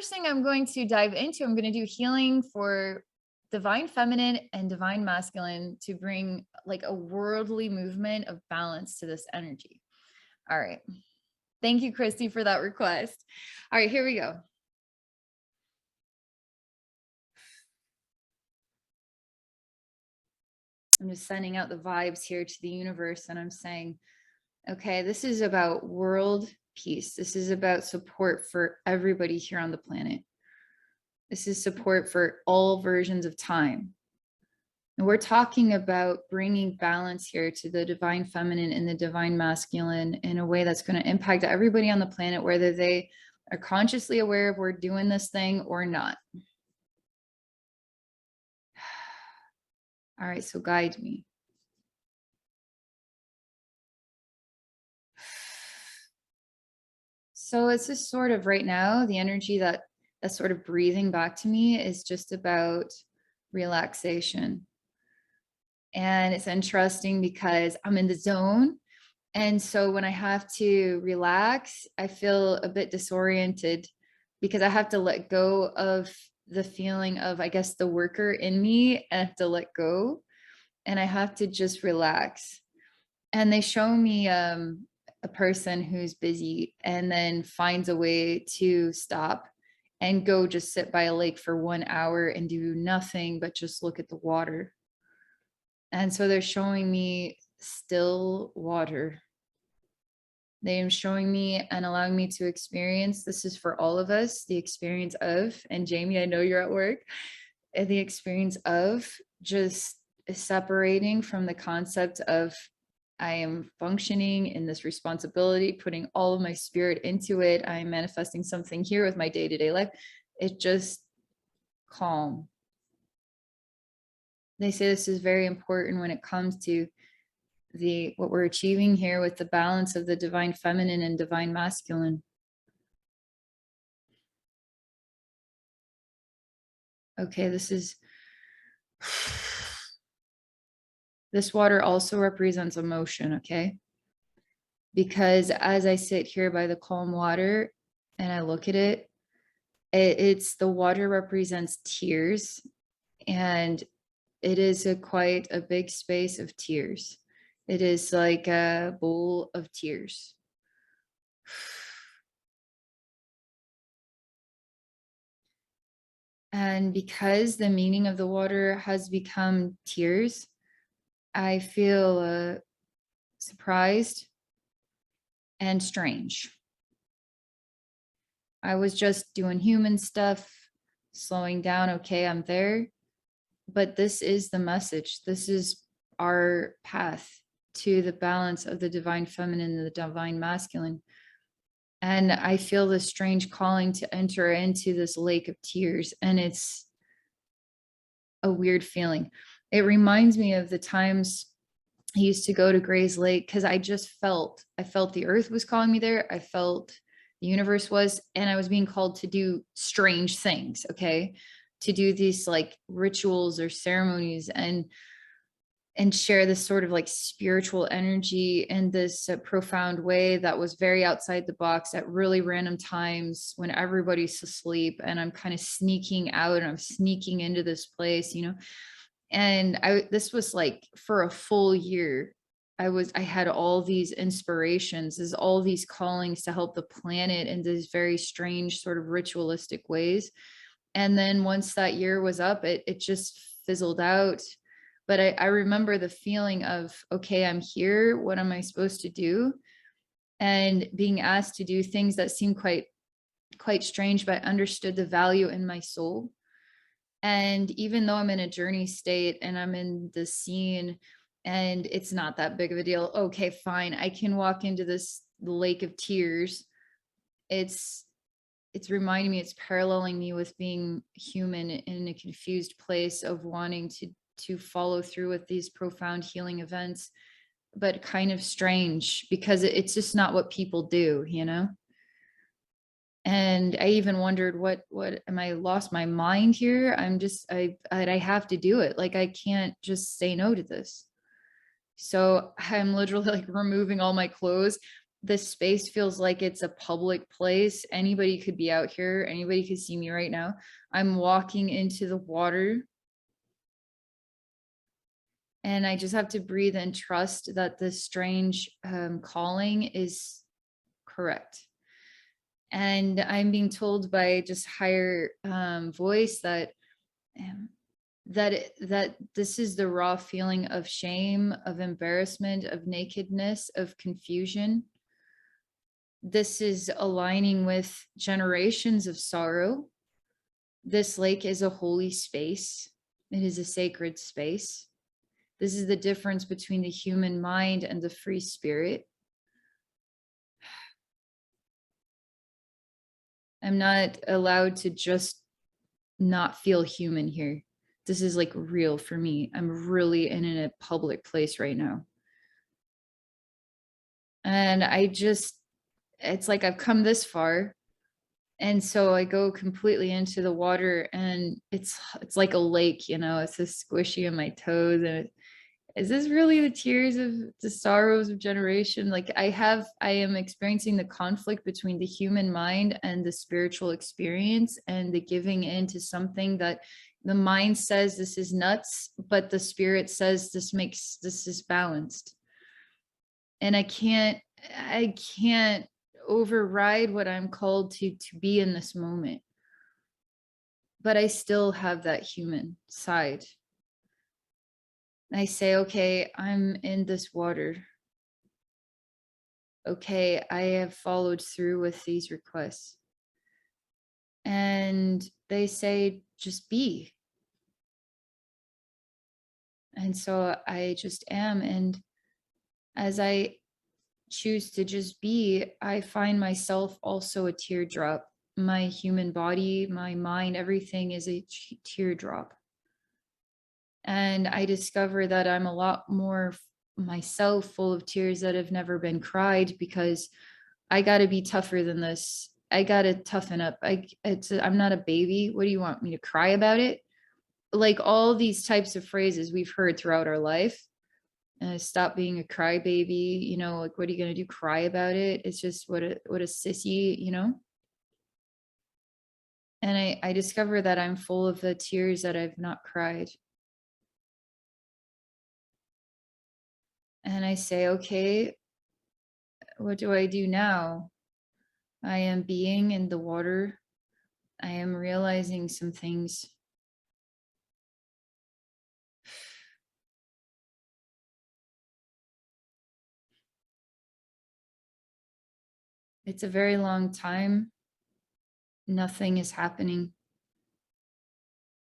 first thing I'm going to dive into, I'm going to do healing for divine feminine and divine masculine to bring like a worldly movement of balance to this energy. All right. Thank you, Christy, for that request. All right, here we go. I'm just sending out the vibes here to the universe, and I'm saying, okay, this is about world peace. This is about support for everybody here on the planet. This is support for all versions of time. And we're talking about bringing balance here to the divine feminine and the divine masculine in a way that's going to impact everybody on the planet, whether they are consciously aware of we're doing this thing or not. All right, so guide me. So it's just sort of right now, the energy that's sort of breathing back to me is just about relaxation. And it's interesting because I'm in the zone. And so when I have to relax, I feel a bit disoriented because I have to let go of the feeling of, I guess, the worker in me. I have to let go and I have to just relax. And they show me a person who's busy and then finds a way to stop and go just sit by a lake for 1 hour and do nothing but just look at the water. And so they're showing me still water. They are showing me and allowing me to experience, this is for all of us, the experience of, and Jamie, I know you're at work, the experience of just separating from the concept of I am functioning in this responsibility, putting all of my spirit into it. I'm manifesting something here with my day-to-day life. It's just calm. They say this is very important when it comes to what we're achieving here with the balance of the divine feminine and divine masculine. Okay, this water also represents emotion, okay? Because as I sit here by the calm water and I look at it, it's the water represents tears, and it is quite a big space of tears. It is like a bowl of tears. And because the meaning of the water has become tears, I feel surprised and strange. I was just doing human stuff, slowing down. Okay, I'm there. But this is the message. This is our path to the balance of the divine feminine and the divine masculine. And I feel this strange calling to enter into this lake of tears. And it's a weird feeling. It reminds me of the times I used to go to Gray's Lake because I felt the earth was calling me there. I felt the universe was, and I was being called to do strange things. Okay. To do these like rituals or ceremonies and share this sort of like spiritual energy in this profound way that was very outside the box at really random times when everybody's asleep and I'm kind of sneaking out and I'm sneaking into this place, you know. And this was like for a full year. I had all these inspirations, there's all these callings to help the planet in these very strange sort of ritualistic ways. And then once that year was up, it just fizzled out. But I remember the feeling of, okay, I'm here. What am I supposed to do? And being asked to do things that seemed quite strange, but I understood the value in my soul. And even though I'm in a journey state and I'm in the scene and it's not that big of a deal, okay, fine, I can walk into this lake of tears. It's reminding me, it's paralleling me with being human in a confused place of wanting to follow through with these profound healing events, but kind of strange because it's just not what people do, you know? And I even wondered, what am I lost my mind here? I have to do it. Like, I can't just say no to this. So I'm literally like removing all my clothes this space feels like it's a public place. Anybody could be out here. Anybody could see me right now. I'm walking into the water. And I just have to breathe and trust that this strange calling is correct. And I'm being told by just higher voice that that this is the raw feeling of shame, of embarrassment, of nakedness, of confusion. This is aligning with generations of sorrow. This lake is a holy space. It is a sacred space. This is the difference between the human mind and the free spirit. I'm not allowed to just not feel human here. This is like real for me. I'm really in a public place right now. And it's like I've come this far. And so I go completely into the water and it's like a lake, you know, it's just squishy on my toes. And is this really the tears of the sorrows of generation? Like I am experiencing the conflict between the human mind and the spiritual experience, and the giving in to something that the mind says this is nuts, but the spirit says this is balanced. And I can't override what I'm called to be in this moment. But I still have that human side. I say, okay, I'm in this water. Okay, I have followed through with these requests. And they say, just be. And so I just am. And as I choose to just be, I find myself also a teardrop. My human body, my mind, everything is a teardrop. And I discover that I'm a lot more myself, full of tears that have never been cried, because I got to be tougher than this. I got to toughen up. I'm not a baby. What do you want me to cry about it? Like all these types of phrases we've heard throughout our life. Stop being a crybaby, you know, like what are you going to do? Cry about it? It's just what a sissy, you know? And I discover that I'm full of the tears that I've not cried. And I say, okay, what do I do now? I am being in the water. I am realizing some things. It's a very long time. Nothing is happening.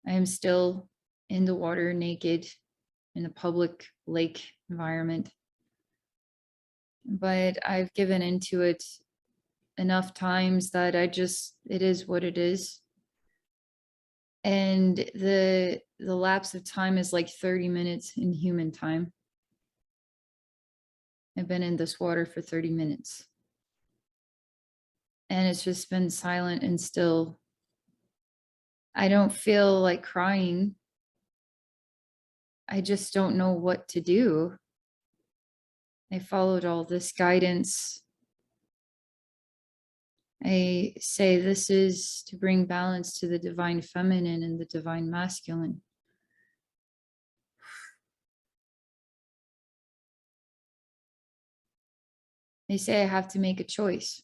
I am still in the water, naked, in a public lake environment. But I've given into it enough times that it is what it is. And the lapse of time is like 30 minutes in human time. I've been in this water for 30 minutes. And it's just been silent and still. I don't feel like crying. I just don't know what to do. I followed all this guidance. I say this is to bring balance to the divine feminine and the divine masculine. They say I have to make a choice.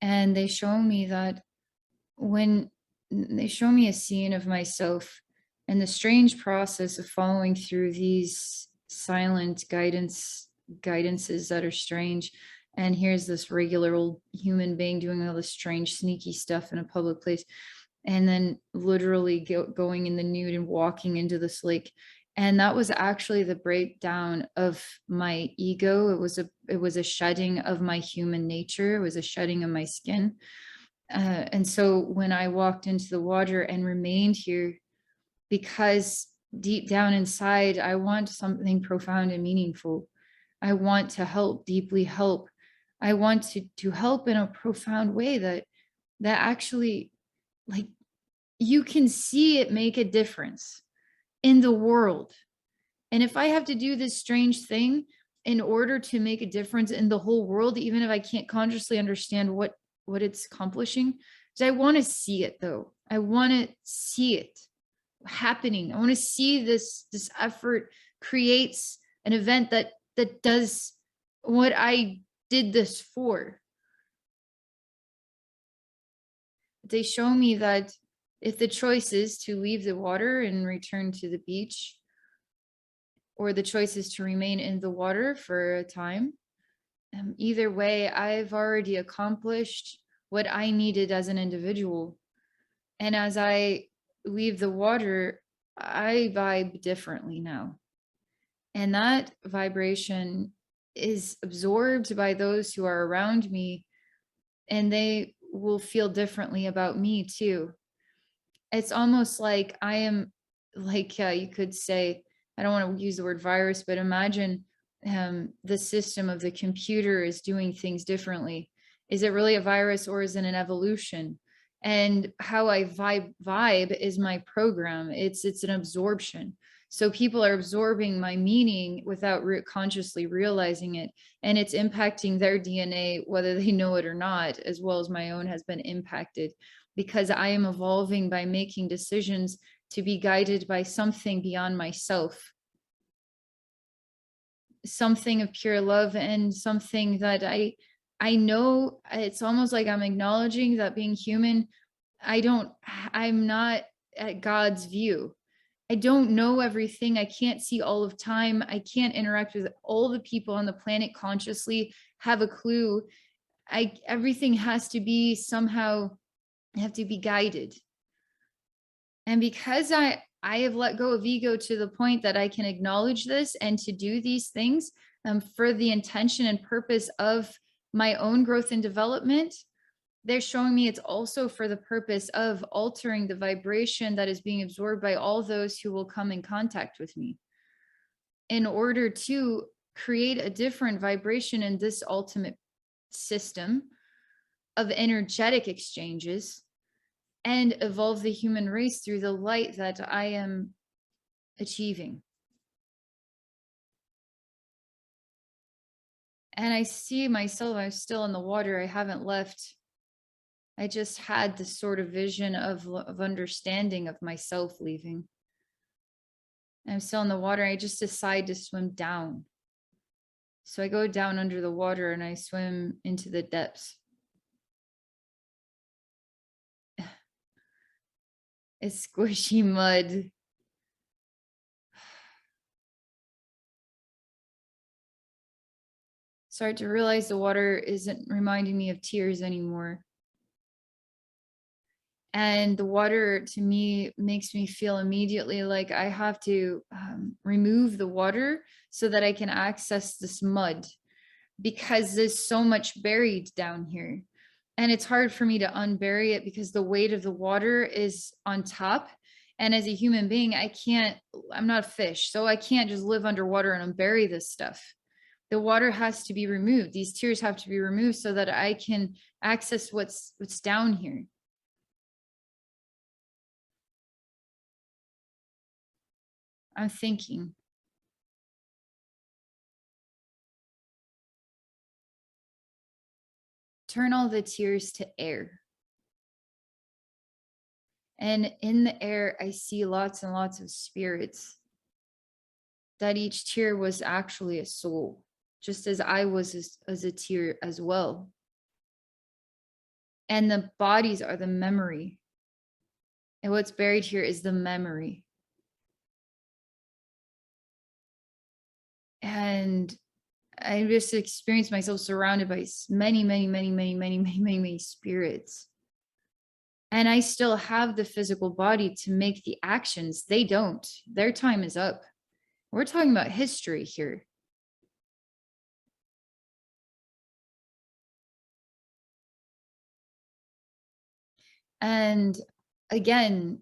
And they show me that when they show me a scene of myself and the strange process of following through these silent guidances that are strange. And here's this regular old human being doing all this strange, sneaky stuff in a public place. And then literally going in the nude and walking into this lake. And that was actually the breakdown of my ego. It was a shedding of my human nature. It was a shedding of my skin. And so when I walked into the water and remained here, because deep down inside, I want something profound and meaningful. I want to help, deeply help. I want to help in a profound way that actually, like, you can see it make a difference in the world. And if I have to do this strange thing in order to make a difference in the whole world, even if I can't consciously understand what it's accomplishing, I want to see it though. I want to see it happening. I want to see this effort creates an event that does what I did this for. They show me that if the choice is to leave the water and return to the beach, or the choice is to remain in the water for a time, either way, I've already accomplished what I needed as an individual. And as I leave the water, I vibe differently now. And that vibration is absorbed by those who are around me, and they will feel differently about me too. It's almost like I am like, you could say, I don't want to use the word virus, but imagine the system of the computer is doing things differently. Is it really a virus or is it an evolution? And how I vibe is my program. It's an absorption. So people are absorbing my meaning without consciously realizing it, and it's impacting their DNA, whether they know it or not, as well as my own has been impacted, because I am evolving by making decisions to be guided by something beyond myself, something of pure love, and something that I know. It's almost like I'm acknowledging that being human, I'm not at God's view. I don't know everything. I can't see all of time. I can't interact with all the people on the planet consciously, have a clue. Everything has to be somehow, I have to be guided. And because I have let go of ego to the point that I can acknowledge this and to do these things for the intention and purpose of my own growth and development, they're showing me it's also for the purpose of altering the vibration that is being absorbed by all those who will come in contact with me, in order to create a different vibration in this ultimate system of energetic exchanges, and evolve the human race through the light that I am achieving. And I see myself, I'm still in the water. I haven't left. I just had this sort of vision of understanding of myself leaving. I'm still in the water. I just decide to swim down. So I go down under the water and I swim into the depths. It's squishy mud. Start to realize the water isn't reminding me of tears anymore. And the water to me makes me feel immediately like I have to remove the water so that I can access this mud, because there's so much buried down here. And it's hard for me to unbury it because the weight of the water is on top. And as a human being, I'm not a fish, so I can't just live underwater and unbury this stuff. The water has to be removed. These tears have to be removed so that I can access what's down here. I'm thinking. Turn all the tears to air. And in the air, I see lots and lots of spirits. That each tear was actually a soul, just as I was as a tear as well. And the bodies are the memory. And what's buried here is the memory. And I just experienced myself surrounded by many spirits. And I still have the physical body to make the actions. They don't. Their time is up. We're talking about history here. And again,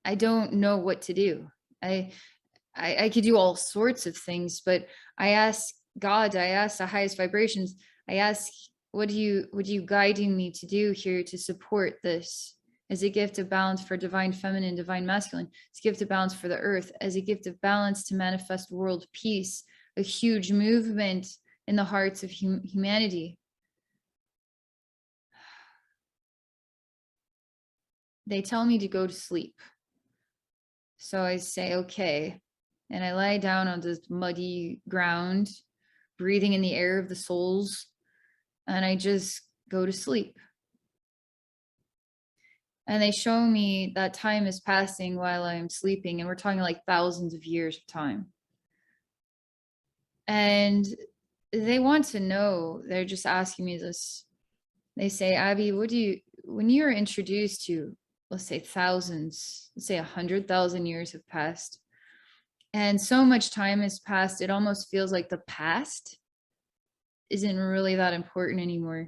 I don't know what to do. I could do all sorts of things, but I ask God, I ask the highest vibrations, I ask, what are you guiding me to do here to support this as a gift of balance for divine feminine, divine masculine, as a gift of balance for the earth, as a gift of balance to manifest world peace, a huge movement in the hearts of humanity. They tell me to go to sleep. So I say, okay. And I lie down on this muddy ground, breathing in the air of the souls, and I just go to sleep. And they show me that time is passing while I'm sleeping, and we're talking like thousands of years of time. And they want to know, they're just asking me this. They say, Abby, when you're introduced to, let's say thousands, let's say 100,000 years have passed, and so much time has passed, it almost feels like the past isn't really that important anymore.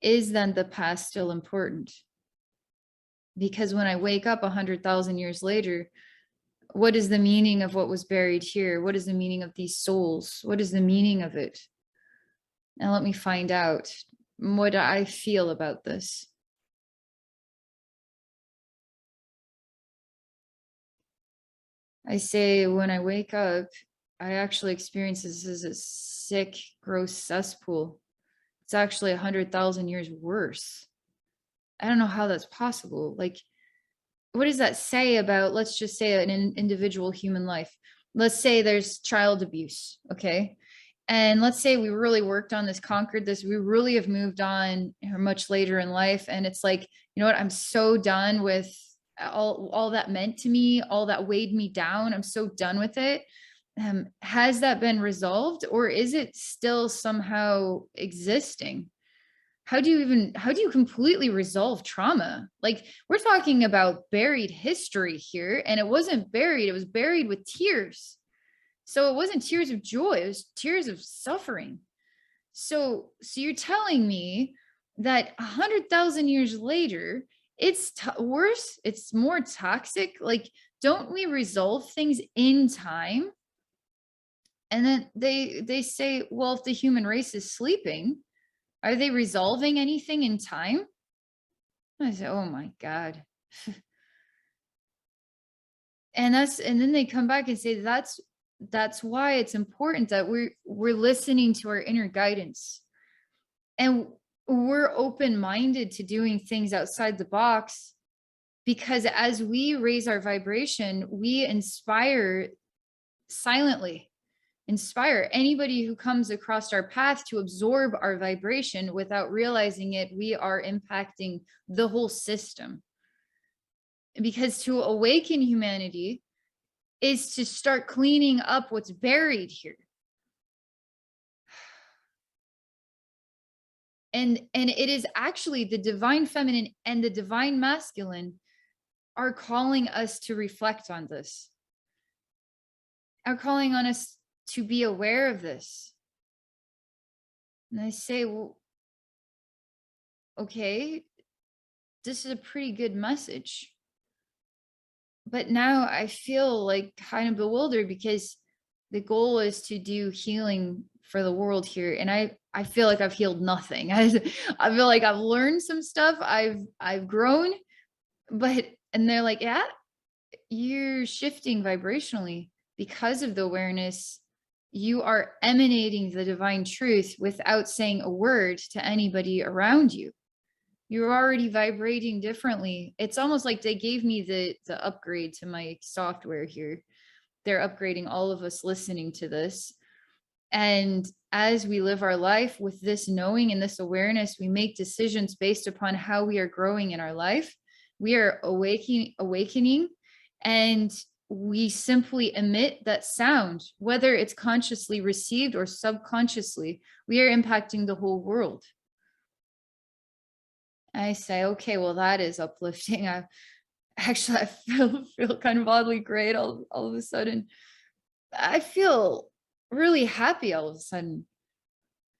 Is then the past still important? Because when I wake up 100,000 years later, what is the meaning of what was buried here? What is the meaning of these souls? What is the meaning of it? And let me find out what I feel about this. I say, when I wake up, I actually experience this as a sick, gross cesspool. It's actually 100,000 years worse. I don't know how that's possible. Like, what does that say about, let's just say, an individual human life? Let's say there's child abuse, okay? And let's say we really worked on this, conquered this, we really have moved on much later in life. And it's like, you know what, I'm so done with all that meant to me, all that weighed me down. I'm so done with it. Has that been resolved, or is it still somehow existing? How do you completely resolve trauma? Like, we're talking about buried history here, and it wasn't buried, it was buried with tears. So it wasn't tears of joy, it was tears of suffering. So you're telling me that 100,000 years later, it's worse, it's more toxic? Like, don't we resolve things in time? And then they say, well, if the human race is sleeping, are they resolving anything in time? I say, oh my God. And then they come back and say, that's why it's important that we're listening to our inner guidance, and we're open-minded to doing things outside the box, because as we raise our vibration, we inspire silently, inspire anybody who comes across our path to absorb our vibration. Without realizing it, we are impacting the whole system. Because to awaken humanity is to start cleaning up what's buried here. And it is actually the divine feminine and the divine masculine are calling us to reflect on this, are calling on us to be aware of this. And I say, well, okay, this is a pretty good message. But now I feel like kind of bewildered, because the goal is to do healing for the world here. And I feel like I've healed nothing. I feel like I've learned some stuff. I've grown, and they're like, yeah, you're shifting vibrationally because of the awareness. You are emanating the divine truth without saying a word to anybody around you. You're already vibrating differently. It's almost like they gave me the upgrade to my software here. They're upgrading all of us listening to this. And as we live our life with this knowing and this awareness, we make decisions based upon how we are growing in our life. We are awakening, and we simply emit that sound, whether it's consciously received or subconsciously. We are impacting the whole world. I say, okay, well, that is uplifting. I feel kind of oddly great all of a sudden. I feel really happy all of a sudden.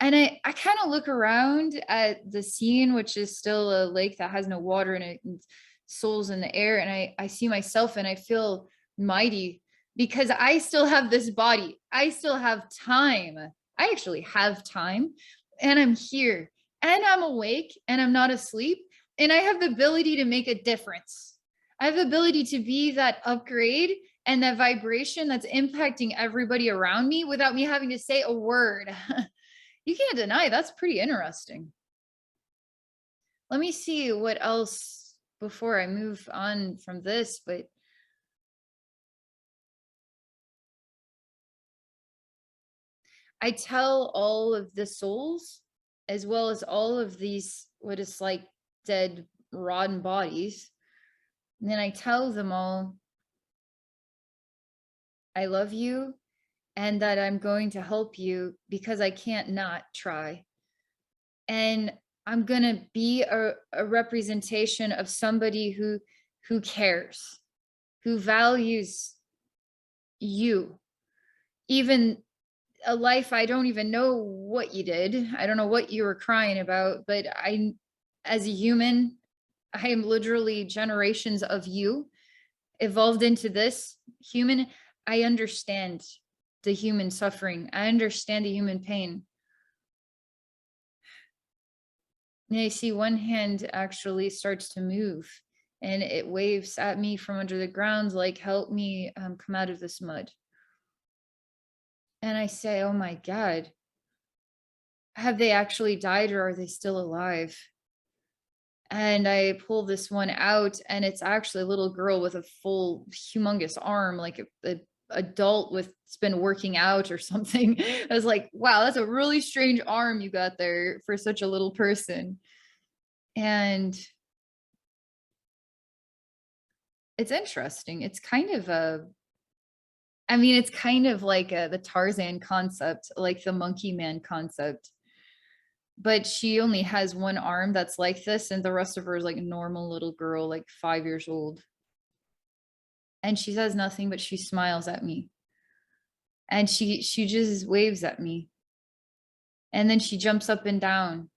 And I kind of look around at the scene, which is still a lake that has no water in it, and souls in the air. And I see myself, and I feel mighty, because I still have this body. I still have time. I actually have time, and I'm here, and I'm awake, and I'm not asleep. And I have the ability to make a difference. I have the ability to be that upgrade and that vibration that's impacting everybody around me without me having to say a word. You can't deny that's pretty interesting. Let me see what else before I move on from this, but I tell all of the souls, as well as all of these, what is like dead, rotten bodies. And then I tell them all, I love you and that I'm going to help you because I can't not try. And I'm going to be a representation of somebody who cares, who values you, even a life I don't even know what you did. I don't know what you were crying about, but I, as a human, I am literally generations of you evolved into this human. I understand the human suffering. I understand the human pain. And I see one hand actually starts to move and it waves at me from under the ground, like, help me come out of this mud. And I say, oh my God, have they actually died or are they still alive? And I pull this one out and it's actually a little girl with a full humongous arm, like a adult with it's been working out or something. I was like, wow, that's a really strange arm you got there for such a little person. And it's interesting. It's kind of it's kind of like the Tarzan concept, like the monkey man concept. But she only has one arm that's like this, and the rest of her is like a normal little girl, like 5 years old. And she says nothing, but she smiles at me. And she just waves at me. And then she jumps up and down.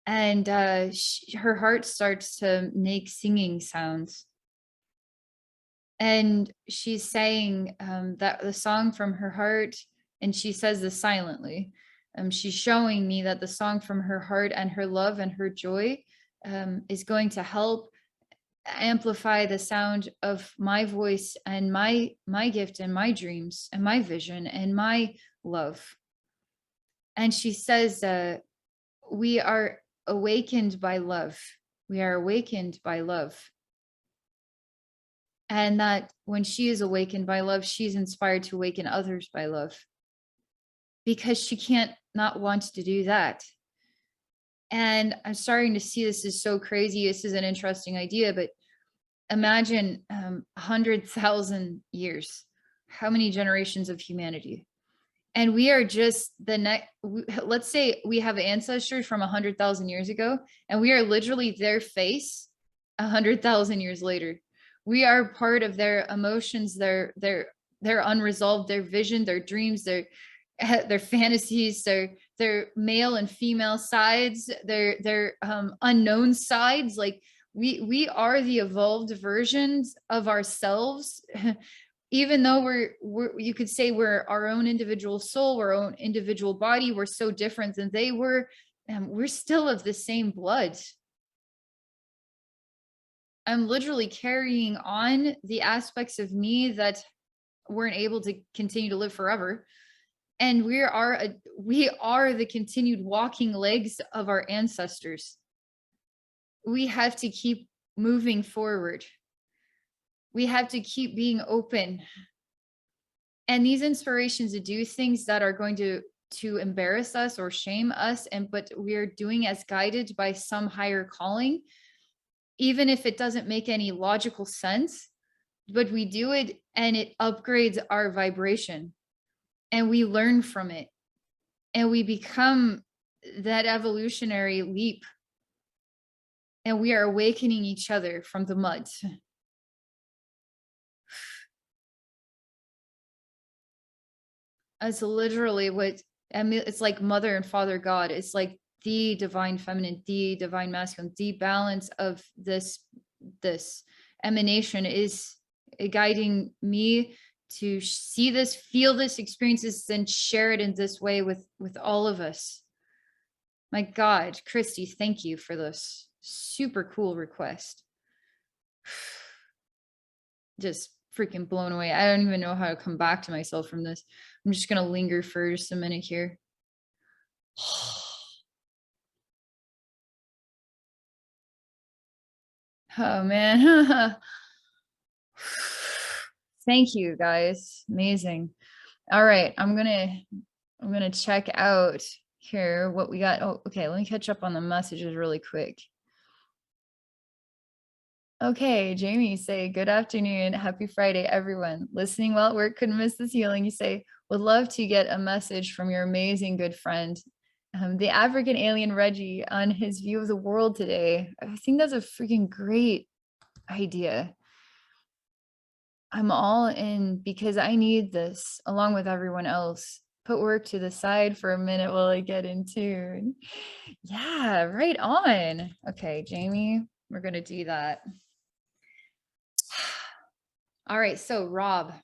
And her heart starts to make singing sounds. And she's saying that the song from her heart, and she says this silently. She's showing me that the song from her heart and her love and her joy is going to help amplify the sound of my voice and my gift and my dreams and my vision and my love. And she says, we are awakened by love. We are awakened by love. And that when she is awakened by love, she's inspired to awaken others by love, because she can't not want to do that. And I'm starting to see this is so crazy. This is an interesting idea, but imagine 100,000 years. How many generations of humanity? And we are just the next, let's say we have ancestors from 100,000 years ago, and we are literally their face 100,000 years later. We are part of their emotions, their unresolved, their vision, their dreams, their fantasies, their male and female sides, their unknown sides. Like we are the evolved versions of ourselves. Even though we're you could say we're our own individual soul, our own individual body, we're so different than they were. We're still of the same blood. I'm literally carrying on the aspects of me that weren't able to continue to live forever. And we are the continued walking legs of our ancestors. We have to keep moving forward. We have to keep being open. And these inspirations to do things that are going to embarrass us or shame us, but we're doing as guided by some higher calling, even if it doesn't make any logical sense, but we do it and it upgrades our vibration and we learn from it and we become that evolutionary leap and we are awakening each other from the mud. It's literally it's like mother and father God. It's like the divine feminine, the divine masculine, the balance of this emanation is guiding me to see this, feel this, experience this, and share it in this way with all of us. My God, Christy, thank you for this. Super cool request. Just freaking blown away. I don't even know how to come back to myself from this. I'm just going to linger for just a minute here. Oh man. Thank you guys. Amazing. All right, I'm gonna check out here what we got. Oh, okay, let me catch up on the messages really quick. Okay, Jamie, say good afternoon, happy Friday, everyone. Listening while at work, couldn't miss this healing. You say, would love to get a message from your amazing good friend, the African alien Reggie, on his view of the world today. I think that's a freaking great idea. I'm all in because I need this along with everyone else. Put work to the side for a minute while I get in tune. Yeah, right on. Okay, Jamie, we're going to do that. All right, so Rob,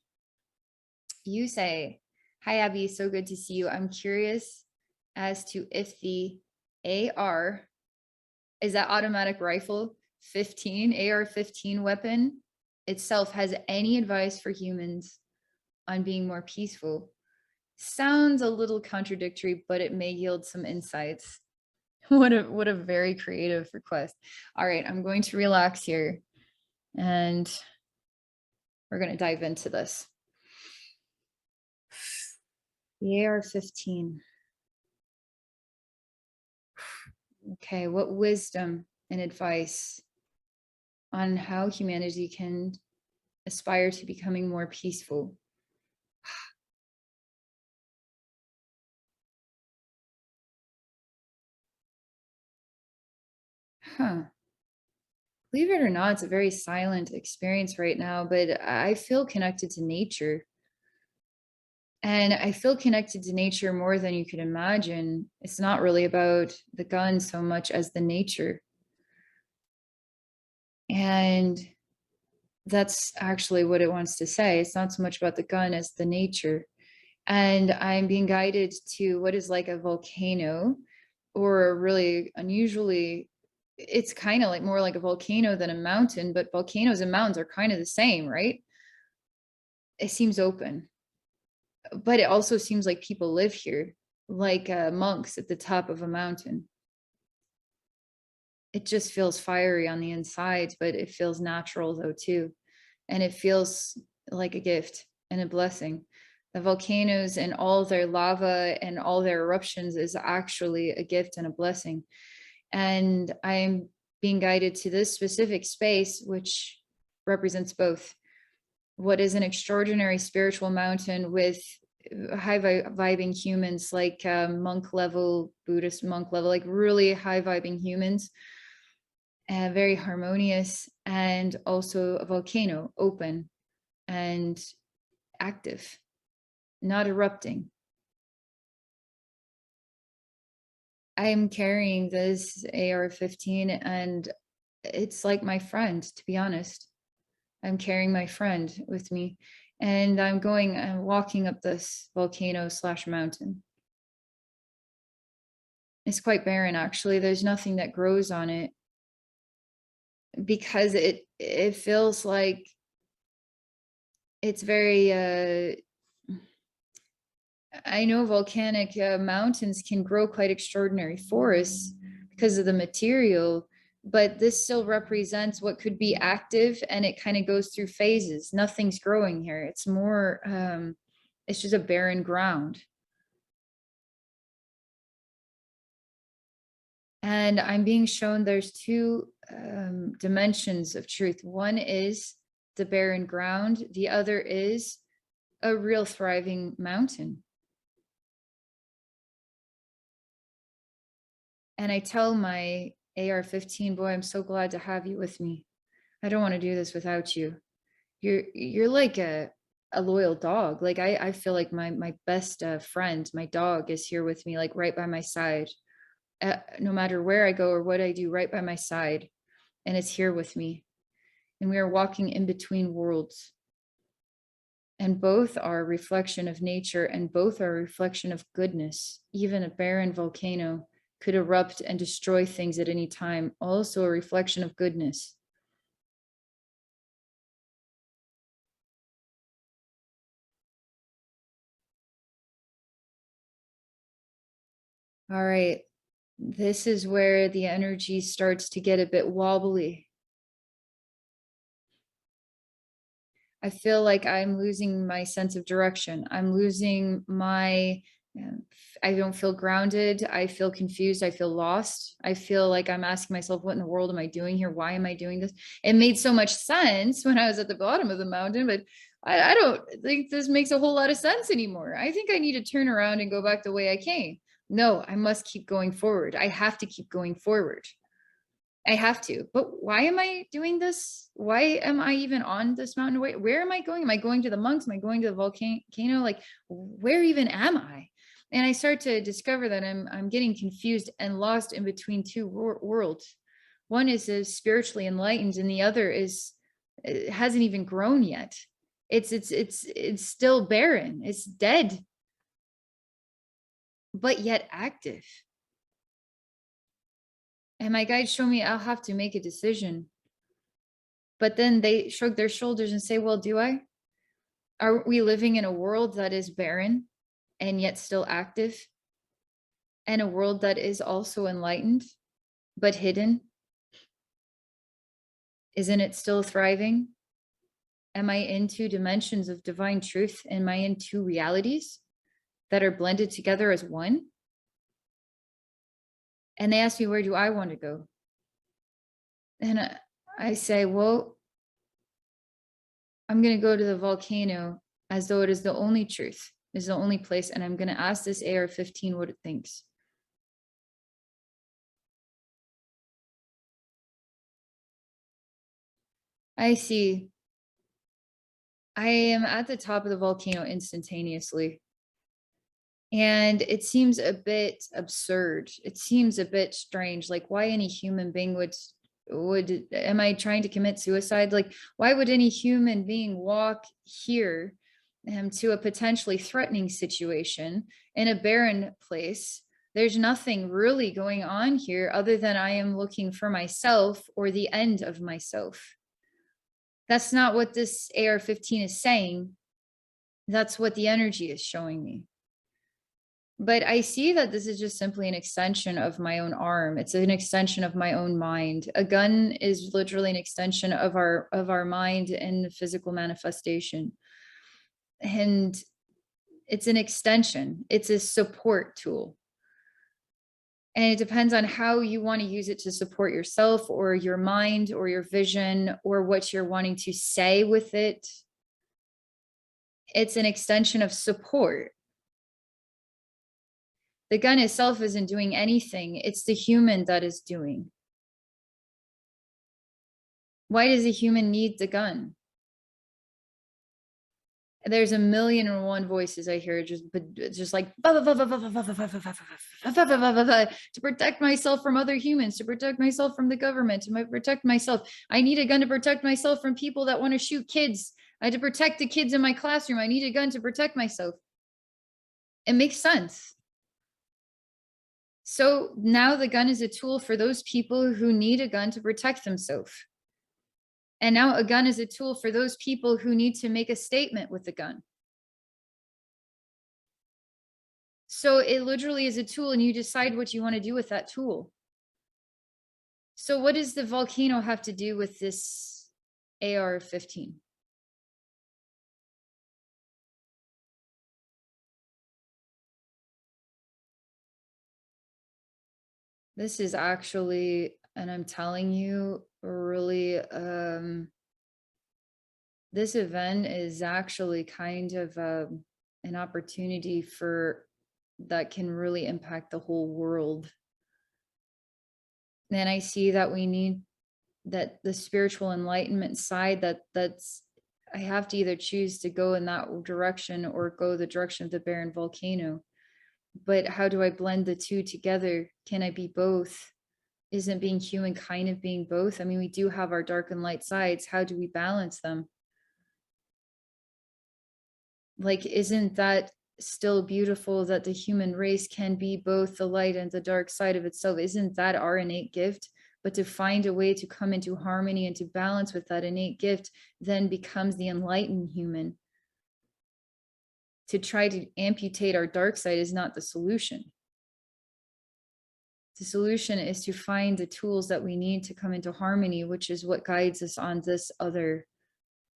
you say, hi, Abby, so good to see you. I'm curious as to if the AR, is that automatic rifle 15, AR-15 weapon itself has any advice for humans on being more peaceful. Sounds a little contradictory, but it may yield some insights. What a very creative request. All right, I'm going to relax here and we're going to dive into this. The AR-15. Okay, what wisdom and advice on how humanity can aspire to becoming more peaceful? Huh. Believe it or not, it's a very silent experience right now, but I feel connected to nature. And I feel connected to nature more than you could imagine. It's not really about the gun so much as the nature. And that's actually what it wants to say. It's not so much about the gun as the nature. And I'm being guided to what is like a volcano, or really unusually, it's kind of like more like a volcano than a mountain, but volcanoes and mountains are kind of the same, right? It seems open, but it also seems like people live here, like monks at the top of a mountain. It just feels fiery on the inside, but it feels natural though too. And it feels like a gift and a blessing. The volcanoes and all their lava and all their eruptions is actually a gift and a blessing. And I'm being guided to this specific space, which represents both. What is an extraordinary spiritual mountain with high vibing humans, like monk level, Buddhist monk level, like really high vibing humans, very harmonious, and also a volcano, open and active, not erupting. I am carrying this AR-15 and it's like my friend, to be honest. I'm carrying my friend with me and I'm walking up this volcano / mountain. It's quite barren, actually. There's nothing that grows on it because it feels like it's very I know volcanic mountains can grow quite extraordinary forests because of the material, but this still represents what could be active and it kind of goes through phases. Nothing's growing here. It's more, it's just a barren ground. And I'm being shown there's two dimensions of truth. One is the barren ground. The other is a real thriving mountain. And I tell my AR-15, boy, I'm so glad to have you with me. I don't want to do this without you. You're like a loyal dog. Like I feel like my best friend, my dog, is here with me, like right by my side. No matter where I go or what I do, right by my side, and it's here with me. And we are walking in between worlds. And both are a reflection of nature, and both are a reflection of goodness. Even a barren volcano could erupt and destroy things at any time. Also a reflection of goodness. All right. This is where the energy starts to get a bit wobbly. I feel like I'm losing my sense of direction. I'm losing my, I don't feel grounded. I feel confused. I feel lost. I feel like I'm asking myself, what in the world am I doing here? Why am I doing this? It made so much sense when I was at the bottom of the mountain, but I don't think this makes a whole lot of sense anymore. I think I need to turn around and go back the way I came. No, I must keep going forward. I have to keep going forward. I have to. But why am I doing this? Why am I even on this mountain? Where am I going? Am I going to the monks? Am I going to the volcano? Like, where even am I? And I start to discover that I'm getting confused and lost in between two worlds. One is spiritually enlightened, and the other is it hasn't even grown yet. It's still barren. It's dead, but yet active. And my guides show me I'll have to make a decision. But then they shrug their shoulders and say, well, do I? Are we living in a world that is barren and yet still active? And a world that is also enlightened, but hidden? Isn't it still thriving? Am I in two dimensions of divine truth? Am I in two realities that are blended together as one? And they ask me, where do I want to go? And I say, well, I'm going to go to the volcano as though it is the only truth, is the only place. And I'm going to ask this AR-15 what it thinks. I see. I am at the top of the volcano instantaneously. And it seems a bit absurd. It seems a bit strange. Like, why any human being would am I trying to commit suicide? Like, why would any human being walk here to a potentially threatening situation in a barren place? There's nothing really going on here other than I am looking for myself or the end of myself. That's not what this AR-15 is saying. That's what the energy is showing me. But I see that this is just simply an extension of my own arm. It's an extension of my own mind. A gun is literally an extension of our mind and the physical manifestation. And it's an extension. It's a support tool. And it depends on how you want to use it to support yourself or your mind or your vision or what you're wanting to say with it. It's an extension of support. The gun itself isn't doing anything. It's the human that is doing. Why does a human need the gun? There's a million and one voices I hear just like to protect myself from other humans, to protect myself from the government, to protect myself. I need a gun to protect myself from people that want to shoot kids. I had to protect the kids in my classroom. I need a gun to protect myself. It makes sense. So now the gun is a tool for those people who need a gun to protect themselves. And now a gun is a tool for those people who need to make a statement with the gun. So it literally is a tool and you decide what you want to do with that tool. So what does the volcano have to do with this AR-15? This is actually, and I'm telling you, really, this event is actually kind of an opportunity that can really impact the whole world. And I see that we need that the spiritual enlightenment side that's I have to either choose to go in that direction or go the direction of the barren volcano. But how do I blend the two together? Can I be both? Isn't being human kind of being both? I mean, we do have our dark and light sides. How do we balance them? Like, isn't that still beautiful that the human race can be both the light and the dark side of itself. Isn't that our innate gift? But to find a way to come into harmony and to balance with that innate gift then becomes the enlightened human. To try to amputate our dark side is not the solution. The solution is to find the tools that we need to come into harmony, which is what guides us on this other,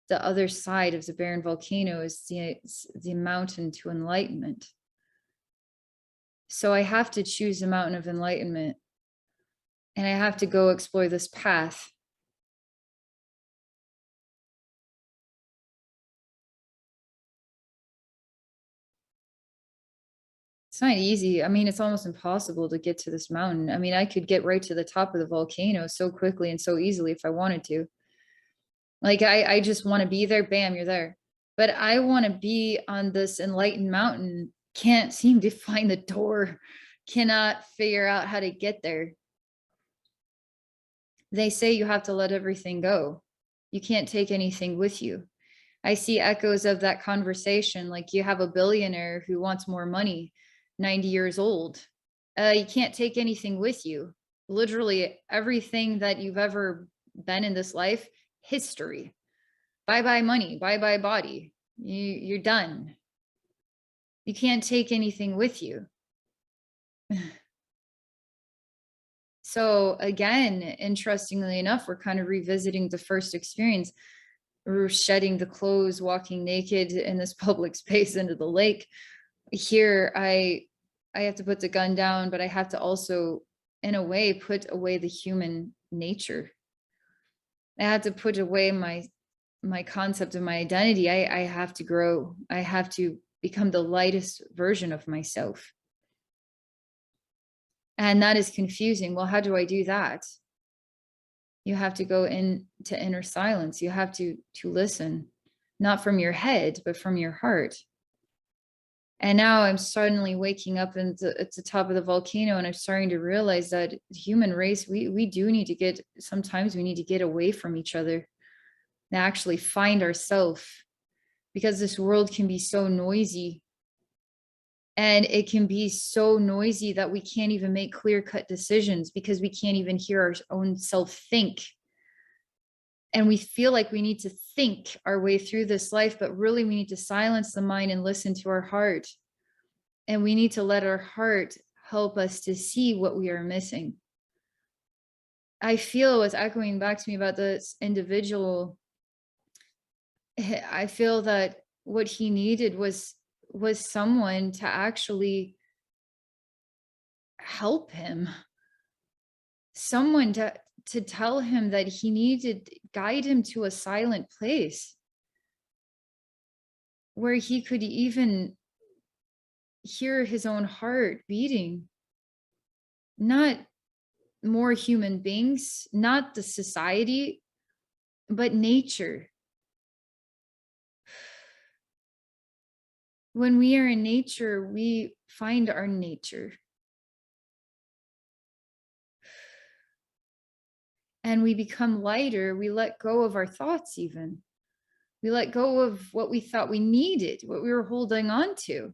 the other side of the barren volcano, is the mountain to enlightenment. So I have to choose the mountain of enlightenment, and I have to go explore this path. It's not easy. I mean, it's almost impossible to get to this mountain. I mean, I could get right to the top of the volcano so quickly and so easily if I wanted to. Like, I just want to be there, bam, you're there. But I want to be on this enlightened mountain, can't seem to find the door, cannot figure out how to get there. They say you have to let everything go. You can't take anything with you. I see echoes of that conversation. Like, you have a billionaire who wants more money, 90 years old. You can't take anything with you. Literally everything that you've ever been in this life, history. Bye-bye money, bye-bye body. You're done. You can't take anything with you. So again, interestingly enough, we're kind of revisiting the first experience. We're shedding the clothes, walking naked in this public space into the lake. Here, I have to put the gun down, but I have to also, in a way, put away the human nature. I had to put away my concept of my identity. I have to grow. I have to become the lightest version of myself. And that is confusing. Well, how do I do that? You have to go into inner silence. You have to listen, not from your head, but from your heart. And now I'm suddenly waking up at the top of the volcano, and I'm starting to realize that the human race, we do need to get, sometimes we need to get away from each other and actually find ourselves, because this world can be so noisy. And it can be so noisy that we can't even make clear-cut decisions because we can't even hear our own self think. And we feel like we need to think our way through this life, but really we need to silence the mind and listen to our heart. And we need to let our heart help us to see what we are missing. I feel what's echoing back to me about this individual. I feel that what he needed was someone to actually help him, someone to tell him that he needed, guide him to a silent place where he could even hear his own heart beating. Not more human beings, not the society, but nature. When we are in nature, we find our nature. And we become lighter. We let go of our thoughts even. We let go of what we thought we needed, what we were holding on to.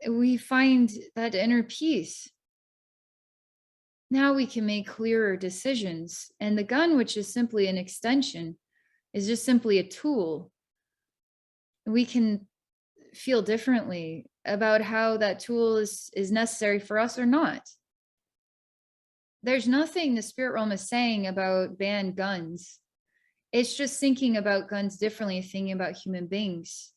We find that inner peace. Now we can make clearer decisions. And the gun, which is simply an extension, is just simply a tool. We can feel differently about how that tool is necessary for us or not. There's nothing the spirit realm is saying about ban guns. It's just thinking about guns differently, thinking about human beings,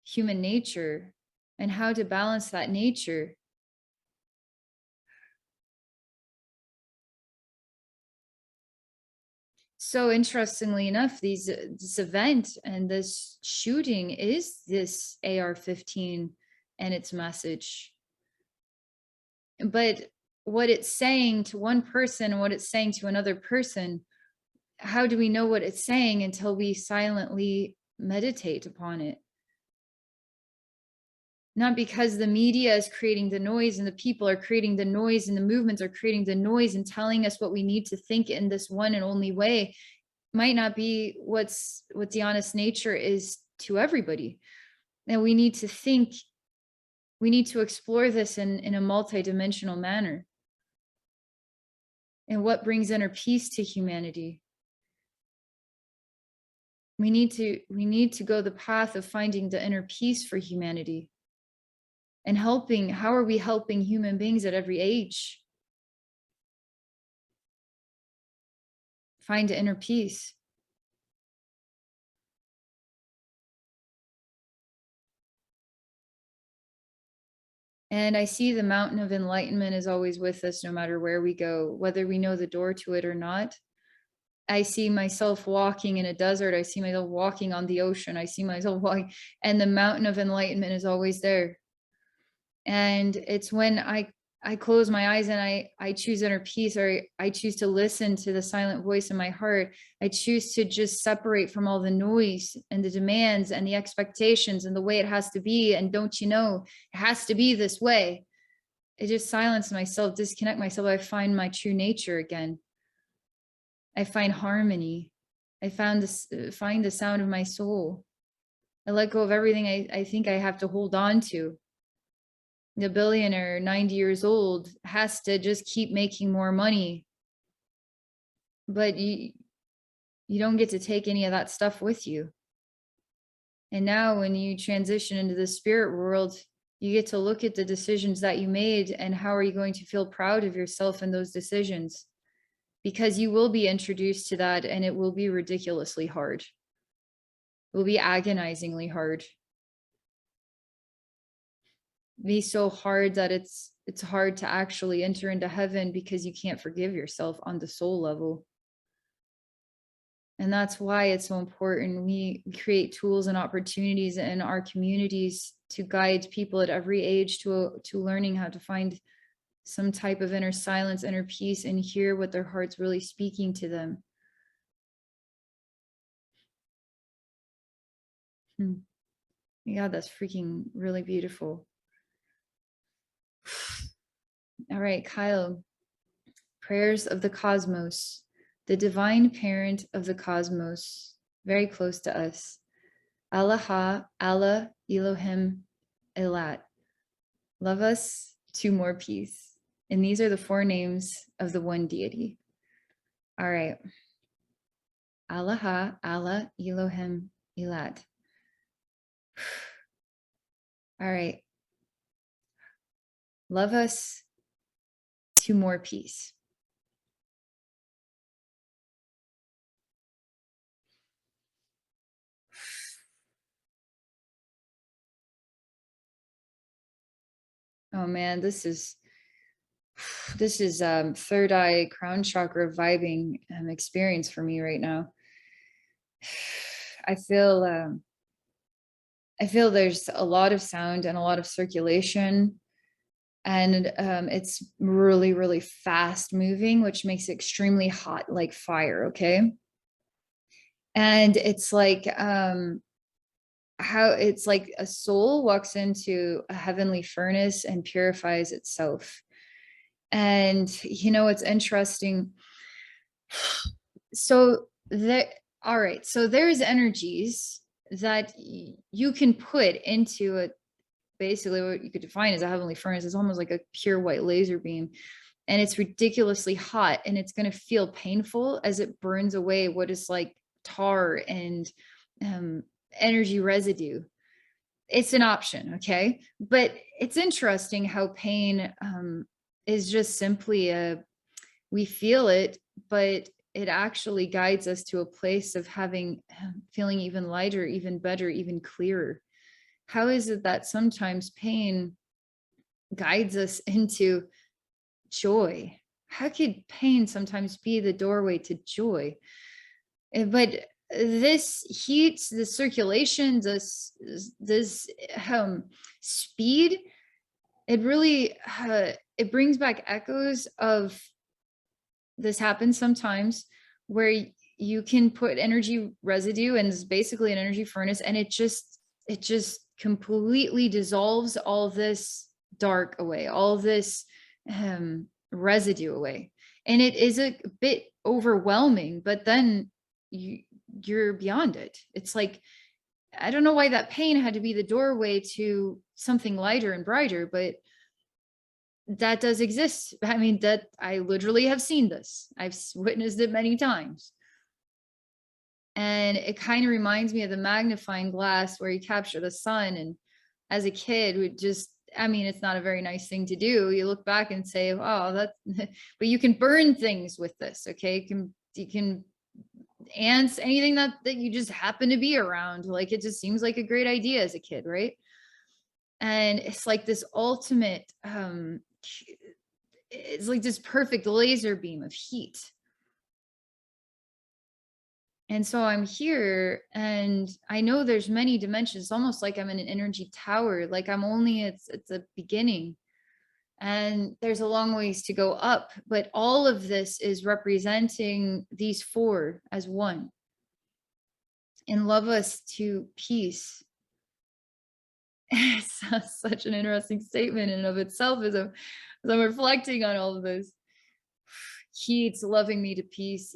human nature, and how to balance that nature. So interestingly enough, this event and this shooting is this AR-15 and its message. But what it's saying to one person and what it's saying to another person, how do we know what it's saying until we silently meditate upon it? Not because the media is creating the noise and the people are creating the noise and the movements are creating the noise and telling us what we need to think in this one and only way might not be what the honest nature is to everybody. And we need to think, we need to explore this in a multidimensional manner. And what brings inner peace to humanity? We need to go the path of finding the inner peace for humanity. And helping, how are we helping human beings at every age find inner peace? And I see the mountain of enlightenment is always with us, no matter where we go, whether we know the door to it or not. I see myself walking in a desert. I see myself walking on the ocean. I see myself walking, and the mountain of enlightenment is always there. And it's when I close my eyes and I choose inner peace, or I choose to listen to the silent voice in my heart. I choose to just separate from all the noise and the demands and the expectations and the way it has to be. And don't you know, it has to be this way. I just silence myself, disconnect myself. I find my true nature again. I find harmony. I find the sound of my soul. I let go of everything I think I have to hold on to. The billionaire, 90 years old, has to just keep making more money. But you don't get to take any of that stuff with you. And now when you transition into the spirit world, you get to look at the decisions that you made, and how are you going to feel proud of yourself in those decisions? Because you will be introduced to that, and it will be ridiculously hard. It will be agonizingly hard. Be so hard that it's hard to actually enter into heaven, because you can't forgive yourself on the soul level. And that's why it's so important we create tools and opportunities in our communities to guide people at every age to learning how to find some type of inner silence, inner peace, and hear what their heart's really speaking to them. Yeah, that's freaking really beautiful. All right, Kyle. Prayers of the cosmos, the divine parent of the cosmos, very close to us. Allah, Allah, Elohim, Elat. Love us to more peace. And these are the 4 names of the one deity. All right. Allah, Allah, Elohim, Elat. All right. Love us to more peace. Oh man, this is third eye crown chakra vibing experience for me right now. I feel there's a lot of sound and a lot of circulation, and it's really, really fast moving, which makes it extremely hot, like fire. Okay. And it's like how it's like a soul walks into a heavenly furnace and purifies itself. And you know, it's interesting. So all right, so there's energies that you can put into it. Basically what you could define as a heavenly furnace is almost like a pure white laser beam, and it's ridiculously hot, and it's going to feel painful as it burns away what is like tar and energy residue. It's an option, okay? But it's interesting how pain is just simply we feel it, but it actually guides us to a place of feeling even lighter, even better, even clearer. How is it that sometimes pain guides us into joy? How could pain sometimes be the doorway to joy? But this heats, the circulation, this speed, it really it brings back echoes of this happens sometimes, where you can put energy residue, and it's basically an energy furnace, and it just completely dissolves all this dark away, all this residue away. And it is a bit overwhelming, but then you're beyond it. It's like I don't know why that pain had to be the doorway to something lighter and brighter, but that does exist. I mean, that I literally have seen this. I've witnessed it many times. And it kind of reminds me of the magnifying glass where you capture the sun. And as a kid, we just, I mean, it's not a very nice thing to do. You look back and say, oh, that, but you can burn things with this. Okay. You can ants, anything that you just happen to be around. Like, it just seems like a great idea as a kid. Right. And it's like this ultimate, it's like this perfect laser beam of heat. And so I'm here and I know there's many dimensions, almost like I'm in an energy tower. Like I'm only, it's a beginning and there's a long ways to go up, but all of this is representing these four as one and love us to peace. It's such an interesting statement in and of itself as I'm reflecting on all of this. Heat's loving me to peace,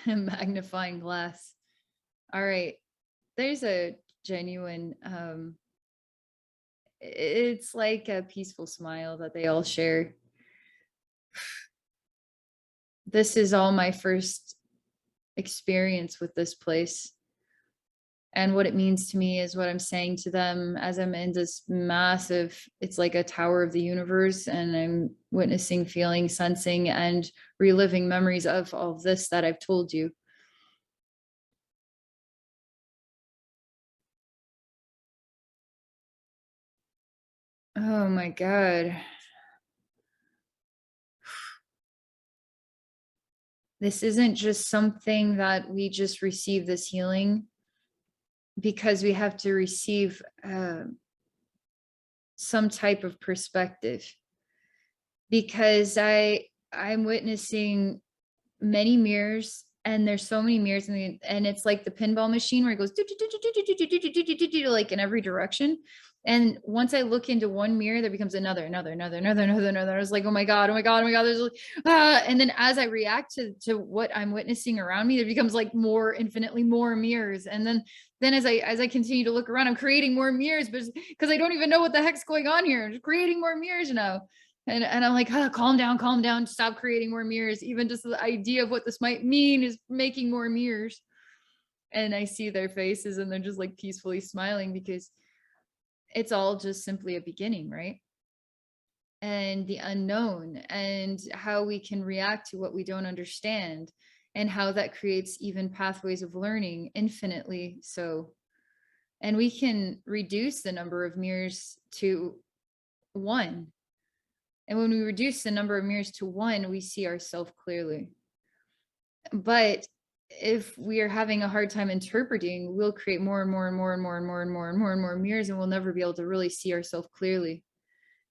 magnifying glass. All right. There's a genuine, it's like a peaceful smile that they all share. This is all my first experience with this place. And what it means to me is what I'm saying to them as I'm in this massive, it's like a tower of the universe, and I'm witnessing, feeling, sensing, and reliving memories of all of this that I've told you. Oh my God. This isn't just something that we just receive this healing because we have to receive some type of perspective, because I'm witnessing many mirrors, and there's so many mirrors and it's like the pinball machine where it goes like in every direction. And once I look into one mirror, there becomes another. I was like, oh my God, oh my God, oh my God. There's and then as I react to what I'm witnessing around me, there becomes like more, infinitely more mirrors. And then as I continue to look around, I'm creating more mirrors, but because I don't even know what the heck's going on here. I'm just creating more mirrors now. And I'm like, calm down, stop creating more mirrors. Even just the idea of what this might mean is making more mirrors. And I see their faces and they're just like peacefully smiling because it's all just simply a beginning, right? And the unknown and how we can react to what we don't understand, and how that creates even pathways of learning infinitely so. And we can reduce the number of mirrors to one. And when we reduce the number of mirrors to one, we see ourselves clearly. But if we are having a hard time interpreting, we'll create more and more and more and more and more and more and more and more mirrors, and we'll never be able to really see ourselves clearly,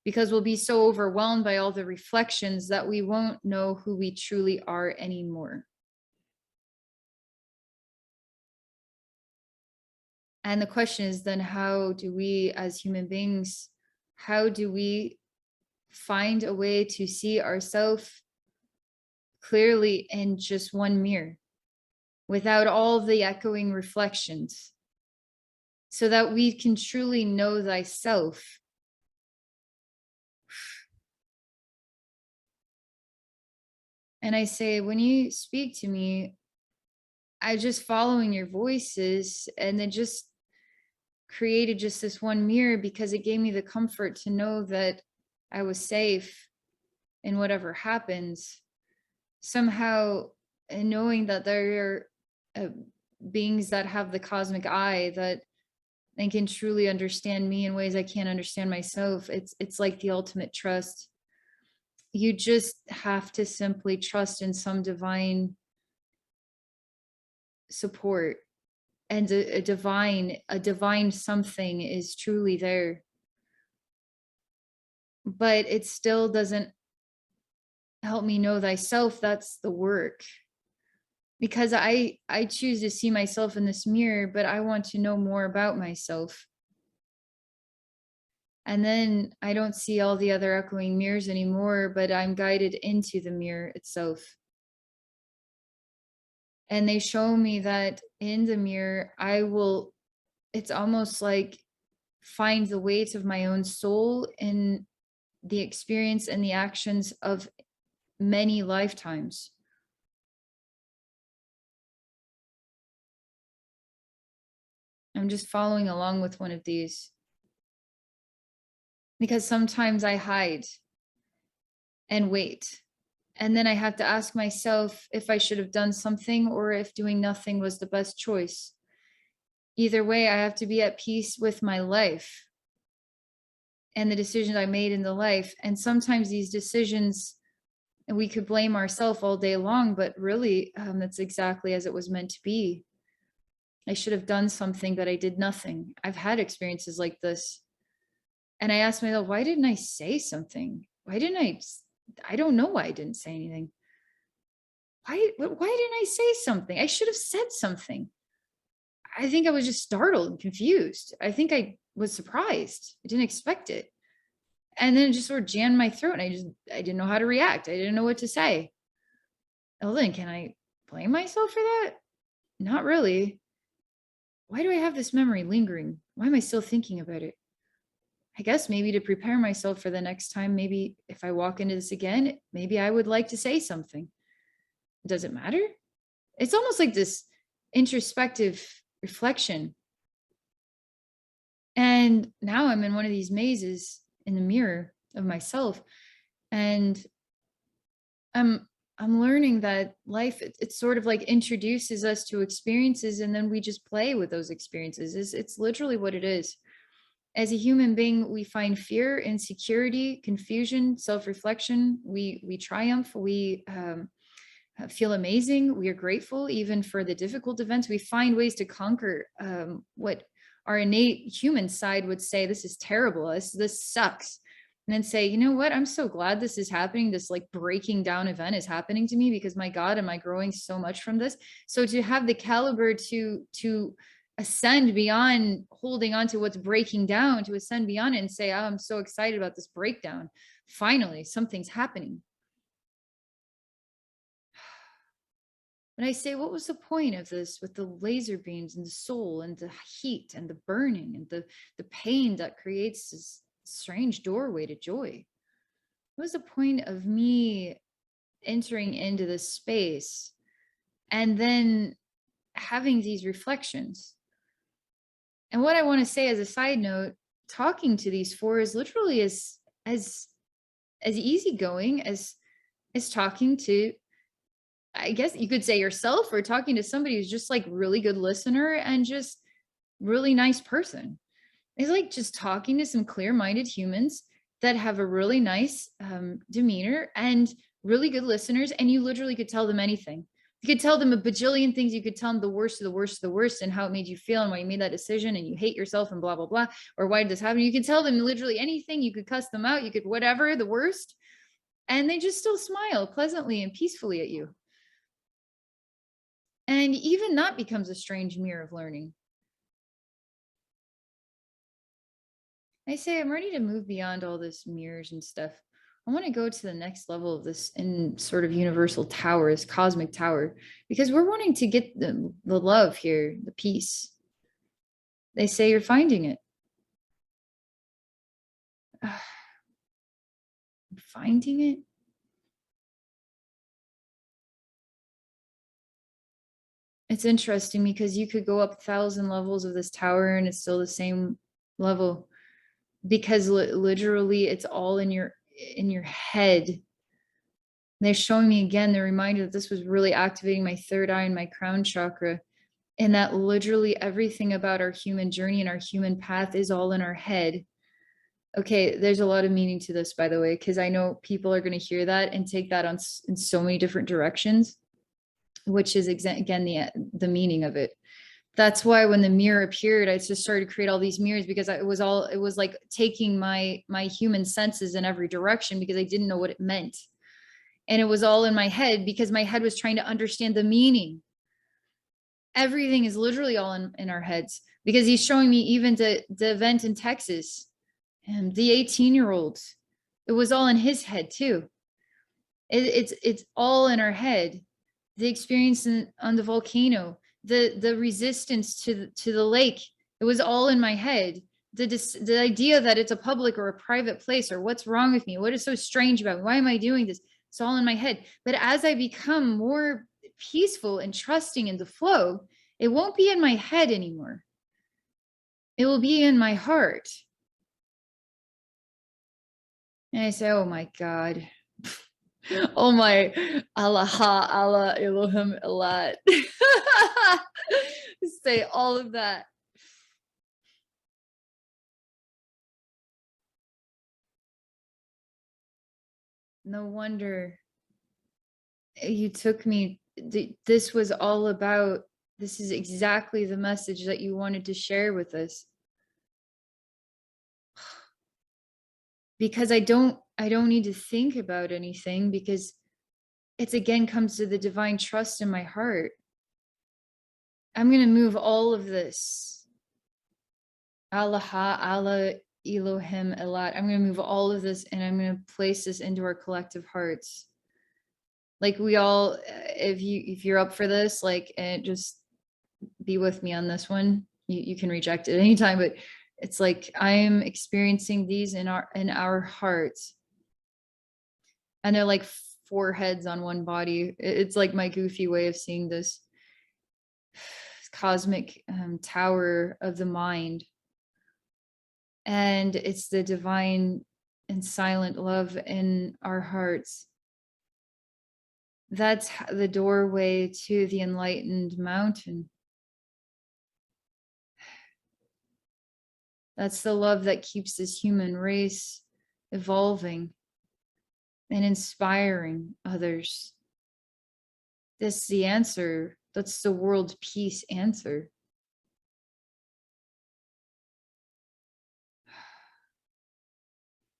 because we'll be so overwhelmed by all the reflections that we won't know who we truly are anymore. And the question is then, how do we as human beings, how do we find a way to see ourselves clearly in just one mirror without all the echoing reflections, so that we can truly know thyself? And I say, when you speak to me, I just following your voices, and it just created just this one mirror, because it gave me the comfort to know that I was safe in whatever happens. Somehow, and knowing that there are beings that have the cosmic eye that and can truly understand me in ways I can't understand myself. It's like the ultimate trust. You just have to simply trust in some divine support, and a divine something is truly there. But it still doesn't help me know thyself. That's the work, because I choose to see myself in this mirror, but I want to know more about myself. And then I don't see all the other echoing mirrors anymore, but I'm guided into the mirror itself. And they show me that in the mirror, I will it's almost like find the weight of my own soul in the experience and the actions of many lifetimes. I'm just following along with one of these because sometimes I hide and wait. And then I have to ask myself if I should have done something or if doing nothing was the best choice. Either way, I have to be at peace with my life and the decisions I made in the life. And sometimes these decisions, and we could blame ourselves all day long, but really, that's exactly as it was meant to be. I should have done something, but I did nothing. I've had experiences like this. And I asked myself, why didn't I say something? Why didn't I don't know why I didn't say anything. Why didn't I say something? I should have said something. I think I was just startled and confused. I think I was surprised. I didn't expect it. And then it just sort of jammed my throat and I didn't know how to react. I didn't know what to say. Well, then can I blame myself for that? Not really. Why do I have this memory lingering? Why am I still thinking about it? I guess maybe to prepare myself for the next time. Maybe if I walk into this again, maybe I would like to say something. Does it matter? It's almost like this introspective reflection. And now I'm in one of these mazes in the mirror of myself. And I'm learning that life, it's sort of like introduces us to experiences and then we just play with those experiences. It's literally what it is. As a human being, we find fear, insecurity, confusion, self-reflection. We triumph. We feel amazing. We are grateful, even for the difficult events. We find ways to conquer what our innate human side would say, this is terrible. This sucks. And then say, you know what? I'm so glad this is happening. This like breaking down event is happening to me because my God, am I growing so much from this? So to have the caliber to ascend beyond holding on to what's breaking down, to ascend beyond it and say, oh, I'm so excited about this breakdown. Finally, something's happening. And I say, what was the point of this with the laser beams and the soul and the heat and the burning and the pain that creates this strange doorway to joy? What was the point of me entering into this space and then having these reflections? And what I want to say as a side note, talking to these four is literally as easygoing as talking to, I guess you could say, yourself, or talking to somebody who's just like really good listener and just really nice person. It's like just talking to some clear-minded humans that have a really nice demeanor and really good listeners. And you literally could tell them anything. You could tell them a bajillion things. You could tell them the worst of the worst of the worst and how it made you feel and why you made that decision and you hate yourself and blah, blah, blah. Or why did this happen? You could tell them literally anything. You could cuss them out. You could whatever, the worst. And they just still smile pleasantly and peacefully at you. And even that becomes a strange mirror of learning. I say I'm ready to move beyond all this mirrors and stuff. I want to go to the next level of this in sort of universal tower, this cosmic tower, because we're wanting to get the love here, the peace. They say you're finding it. Finding it? It's interesting because you could go up 1,000 levels of this tower and it's still the same level, because literally it's all in your head. They're showing me again the reminder that this was really activating my third eye and my crown chakra, and that literally everything about our human journey and our human path is all in our head. Okay, there's a lot of meaning to this, by the way, because I know people are going to hear that and take that in so many different directions, which is again the meaning of it. That's why when the mirror appeared, I just started to create all these mirrors, because it was like taking my human senses in every direction because I didn't know what it meant. And it was all in my head because my head was trying to understand the meaning. Everything is literally all in our heads, because he's showing me even the event in Texas and the 18-year-old, it was all in his head too. It's all in our head. The experience on the volcano, the resistance to the lake, It was all in my head. The idea that it's a public or a private place, or what's wrong with me? What is so strange about me? Why am I doing this? It's all in my head. But as I become more peaceful and trusting in the flow, it won't be in my head anymore. It will be in my heart. And I say, oh my God. Oh my Allah, Allah, Elohim, Elat. Say all of that. No wonder you took me. This was all about, this is exactly the message that you wanted to share with us. Because I don't need to think about anything, because it's again comes to the divine trust in my heart. I'm going to move all of this. Allah, Allah, Elohim, Elat. I'm going to move all of this and I'm going to place this into our collective hearts. Like we all, if you're up for this, like, and just be with me on this one. You can reject it anytime, but it's like I am experiencing these in our hearts, and they're like 4 heads on one body. It's like my goofy way of seeing this cosmic tower of the mind, and it's the divine and silent love in our hearts. That's the doorway to the enlightened mountain. That's the love that keeps this human race evolving and inspiring others. That's the answer. That's the world peace answer.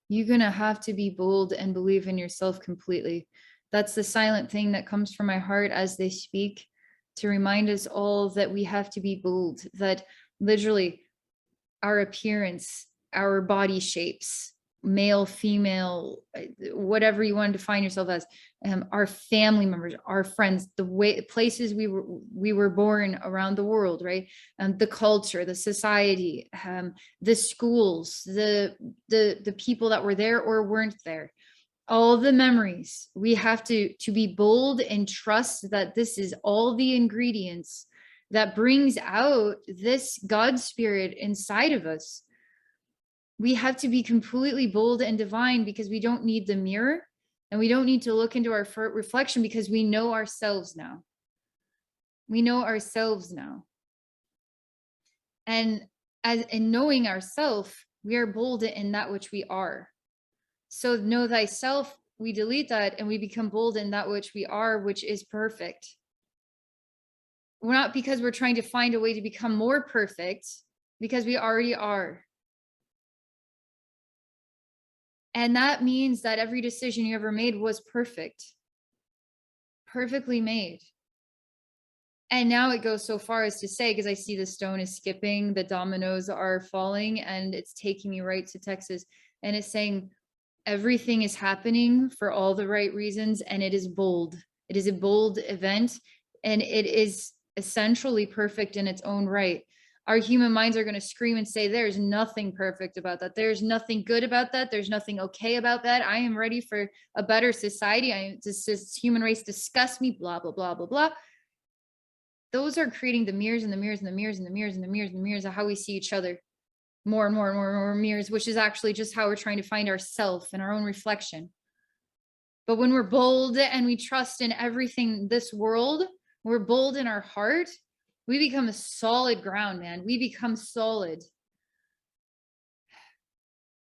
You're going to have to be bold and believe in yourself completely. That's the silent thing that comes from my heart as they speak, to remind us all that we have to be bold, that literally our appearance, our body shapes, male, female, whatever you want to define yourself as, our family members, our friends, the way places we were born around the world, right? The culture, the society, the schools, the people that were there or weren't there, all the memories. We have to be bold and trust that this is all the ingredients that brings out this God spirit inside of us. We have to be completely bold and divine, because we don't need the mirror and we don't need to look into our reflection, because we know ourselves now. We know ourselves now. And as in knowing ourselves, we are bold in that which we are. So know thyself, we delete that and we become bold in that which we are, which is perfect. We're not because we're trying to find a way to become more perfect, because we already are. And that means that every decision you ever made was perfect, perfectly made. And now it goes so far as to say, because I see the stone is skipping, the dominoes are falling, and it's taking me right to Texas. And it's saying everything is happening for all the right reasons. And it is bold. It is a bold event. And it is essentially perfect in its own right. Our human minds are going to scream and say, there's nothing perfect about that. There's nothing good about that. There's nothing okay about that. I am ready for a better society. This human race disgusts me, blah, blah, blah, blah, blah. Those are creating the mirrors and the mirrors and the mirrors and the mirrors and the mirrors and the mirrors of how we see each other. More and more and more and more mirrors, which is actually just how we're trying to find ourselves and our own reflection. But when we're bold and we trust in everything, this world, we're bold in our heart, we become a solid ground, man. We become solid.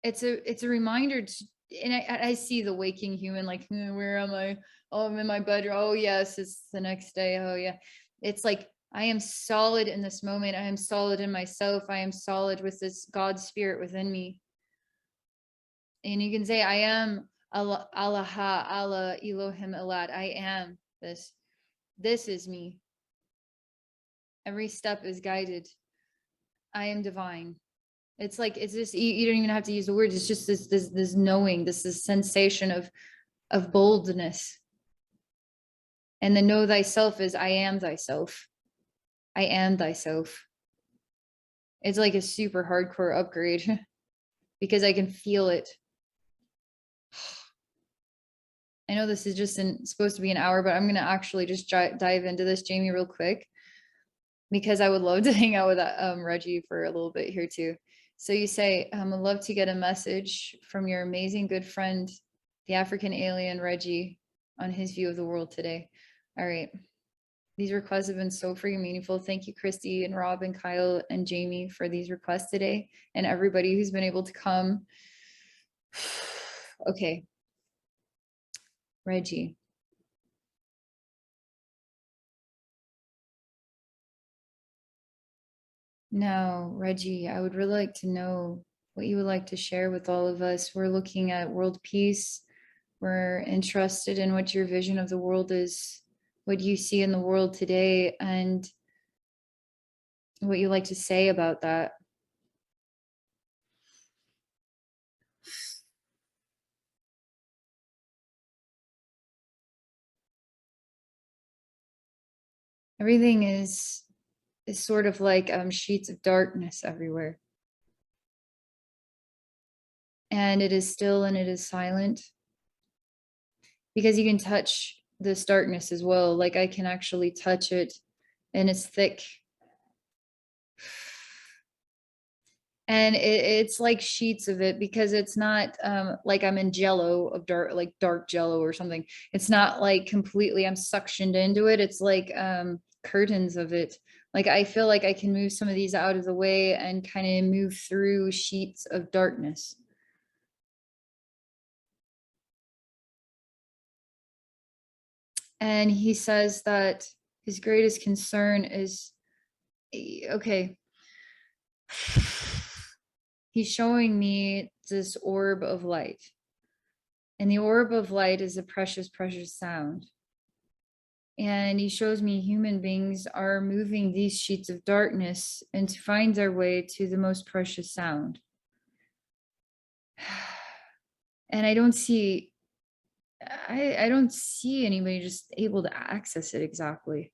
It's a reminder to, and I see the waking human, like, where am I? Oh, I'm in my bedroom. Oh yes, it's the next day. Oh yeah. It's like, I am solid in this moment. I am solid in myself. I am solid with this God spirit within me. And you can say, I am Allah, Allah, Elohim, Elat. I am this. This is me. Every step is guided. I am divine. It's like, it's just, you don't even have to use the words. It's just this knowing, this sensation of boldness. And the know thyself is, I am thyself. I am thyself. It's like a super hardcore upgrade because I can feel it. I know this is just supposed to be an hour, but I'm going to actually just dive into this, Jamie, real quick, because I would love to hang out with Reggie for a little bit here too. So you say, I'd love to get a message from your amazing good friend, the African alien Reggie, on his view of the world today. All right. These requests have been so freaking meaningful. Thank you, Christy and Rob and Kyle and Jamie, for these requests today, and everybody who's been able to come. Okay. Reggie. Now, Reggie, I would really like to know what you would like to share with all of us. We're looking at world peace. We're interested in what your vision of the world is, what you see in the world today, and what you like to say about that. Everything is sort of like sheets of darkness everywhere. And it is still and it is silent, because you can touch this darkness as well. Like I can actually touch it, and it's thick. And it's like sheets of it, because it's not like I'm in jello of dark, like dark jello or something. It's not like completely I'm suctioned into it. It's like curtains of it. Like I feel like I can move some of these out of the way and kind of move through sheets of darkness. And he says that his greatest concern is, okay, he's showing me this orb of light. And the orb of light is a precious, precious sound. And he shows me human beings are moving these sheets of darkness and to find their way to the most precious sound. And I don't see anybody just able to access it exactly.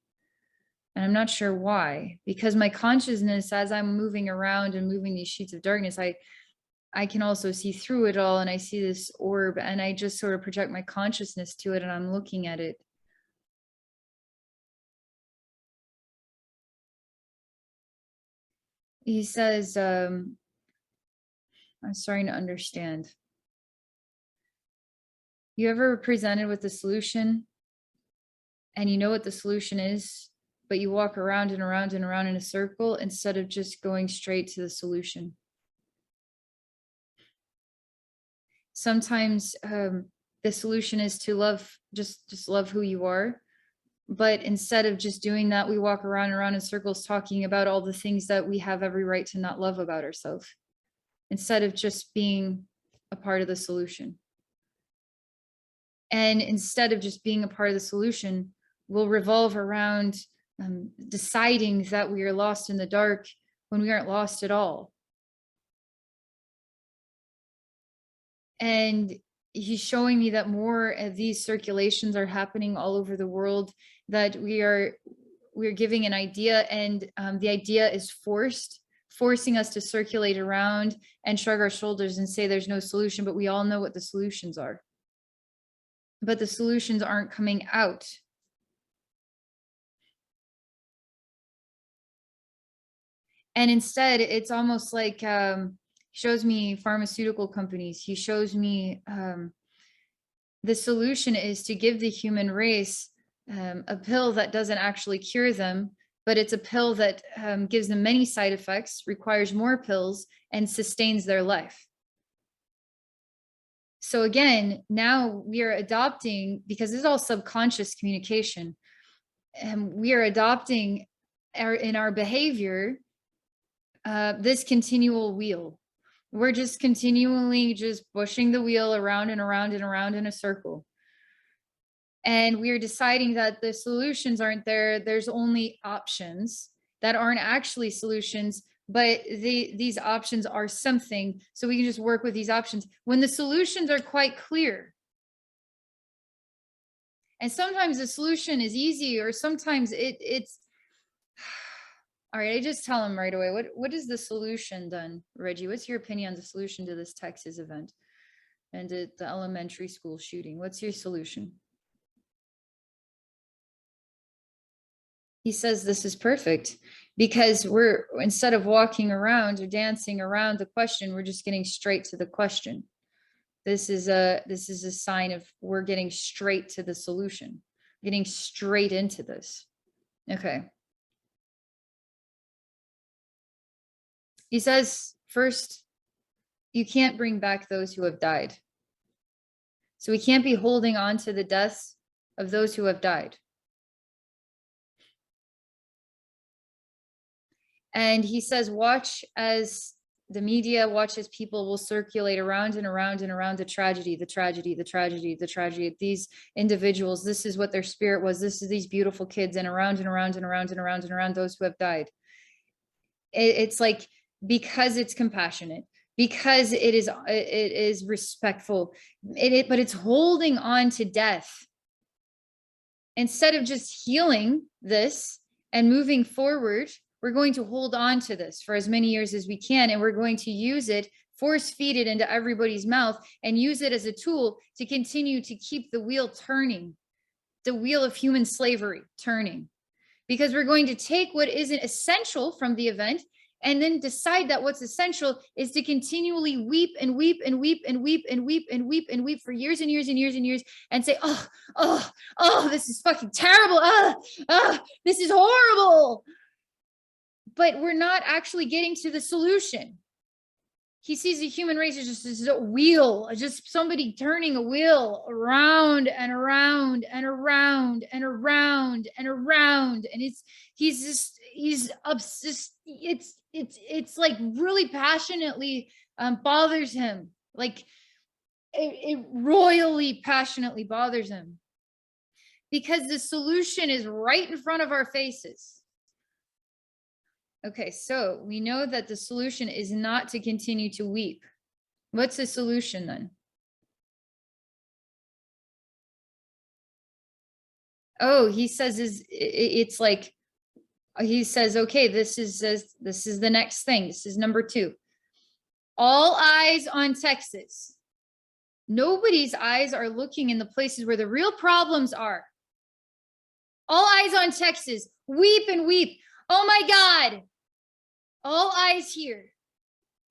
And I'm not sure why, because my consciousness, as I'm moving around and moving these sheets of darkness, I can also see through it all, and I see this orb, and I just sort of project my consciousness to it, and I'm looking at it. He says, I'm starting to understand. You ever presented with a solution and you know what the solution is, but you walk around and around and around in a circle instead of just going straight to the solution? Sometimes the solution is to love, just love who you are. But instead of just doing that, we walk around and around in circles talking about all the things that we have every right to not love about ourselves, instead of just being a part of the solution. And instead of just being a part of the solution, we'll revolve around deciding that we are lost in the dark when we aren't lost at all. And he's showing me that more of these circulations are happening all over the world, that we're giving an idea, and the idea is forcing us to circulate around and shrug our shoulders and say there's no solution, but we all know what the solutions are. But the solutions aren't coming out. And instead, it's almost like he shows me pharmaceutical companies. He shows me the solution is to give the human race a pill that doesn't actually cure them, but it's a pill that gives them many side effects, requires more pills, and sustains their life. So again, now we are adopting, because this is all subconscious communication, and we are adopting in our behavior this continual wheel. We're just continually just pushing the wheel around and around and around in a circle. And we're deciding that the solutions aren't there. There's only options that aren't actually solutions, but these options are something. So we can just work with these options when the solutions are quite clear. And sometimes the solution is easy, or sometimes it's, All right, I just tell him right away. What is the solution then, Reggie? What's your opinion on the solution to this Texas event and the elementary school shooting? What's your solution? He says this is perfect because we're, instead of walking around or dancing around the question, we're just getting straight to the question. This is a sign of we're getting straight to the solution, getting straight into this. Okay. He says, first, you can't bring back those who have died. So we can't be holding on to the deaths of those who have died. And he says, watch as the media, watch as people will circulate around and around and around the tragedy, the tragedy, the tragedy, the tragedy. These individuals, this is what their spirit was. This is these beautiful kids, and around and around and around and around and around those who have died. It's like, because it's compassionate, because it is respectful, but it's holding on to death. Instead of just healing this and moving forward, we're going to hold on to this for as many years as we can, and we're going to use it, force feed it into everybody's mouth, and use it as a tool to continue to keep the wheel turning, the wheel of human slavery turning. Because we're going to take what isn't essential from the event and then decide that what's essential is to continually weep and weep and weep and weep and weep and weep and weep for years and years and years and years, and say, oh, this is fucking terrible. This is horrible. But we're not actually getting to the solution. He sees the human race as just a wheel, just somebody turning a wheel around and around and around and around and around. And he's obsessed. It's like really passionately bothers him. Like it royally passionately bothers him, because the solution is right in front of our faces. Okay, so we know that the solution is not to continue to weep. What's the solution then? Oh, he says it's like, he says, okay, this is the next thing. This is number 2. All eyes on Texas. Nobody's eyes are looking in the places where the real problems are. All eyes on Texas. Weep and weep. Oh my God. All eyes here.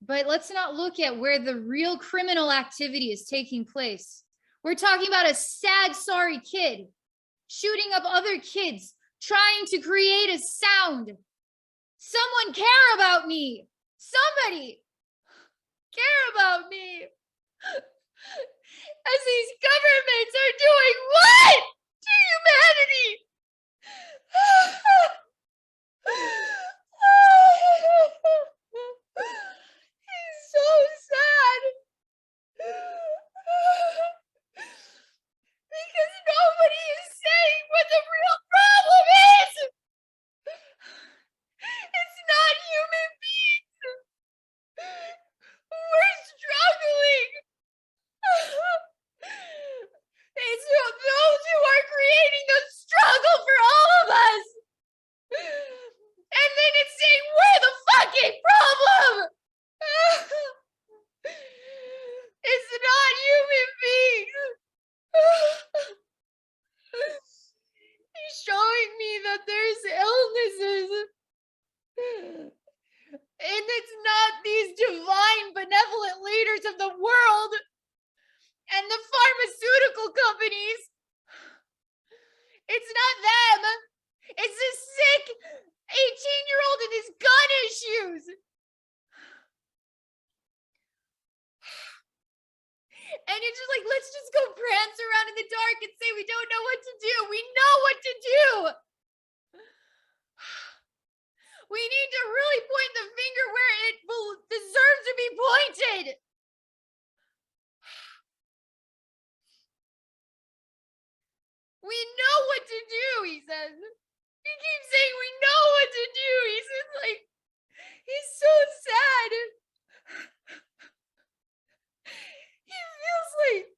But let's not look at where the real criminal activity is taking place. We're talking about a sad, sorry kid shooting up other kids, trying to create a sound. Someone care about me. Somebody care about me. As these governments are doing what to humanity? He's so sad. Because nobody is saying what the real problem is. It's not human beings. We're struggling. It's those who are creating a struggle for all of us. And then it's saying we're the fucking problem. It's not human beings. He's showing me that there's illnesses. And it's not these divine benevolent leaders of the world and the pharmaceutical companies. It's not them. It's this sick 18-year-old and his gun issues. And it's just like, let's just go prance around in the dark and say we don't know what to do. We know what to do. We need to really point the finger where it deserves to be pointed. We know what to do, he says. He keeps saying we know what to do. He says, like, he's so sad. He feels like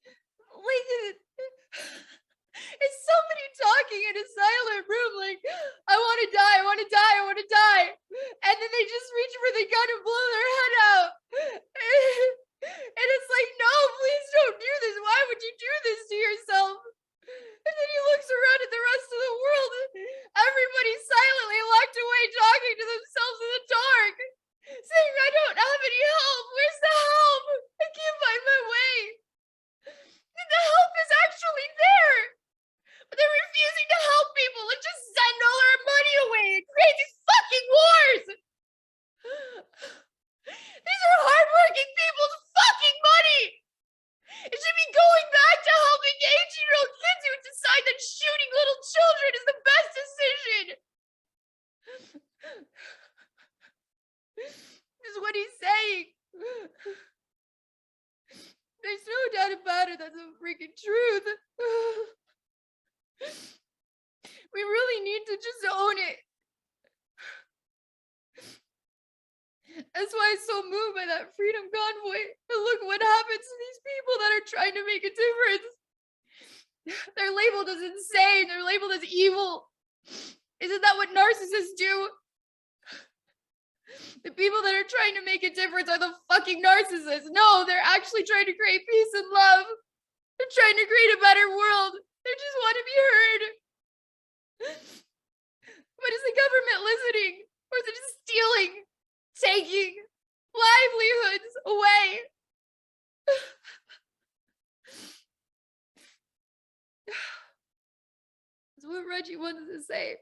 it's somebody talking in a silent room, like, I want to die, I want to die, I want to die. what he's saying. There's no doubt about it. That's a freaking truth. We really need to just own it. That's why I'm so moved by that freedom convoy. And look what happens to these people that are trying to make a difference. They're labeled as insane. They're labeled as evil. Isn't that what narcissists do? The people that are trying to make a difference are the fucking narcissists. No, they're actually trying to create peace and love. They're trying to create a better world. They just want to be heard. But is the government listening? Or is it just stealing, taking livelihoods away? That's what Reggie wanted to say.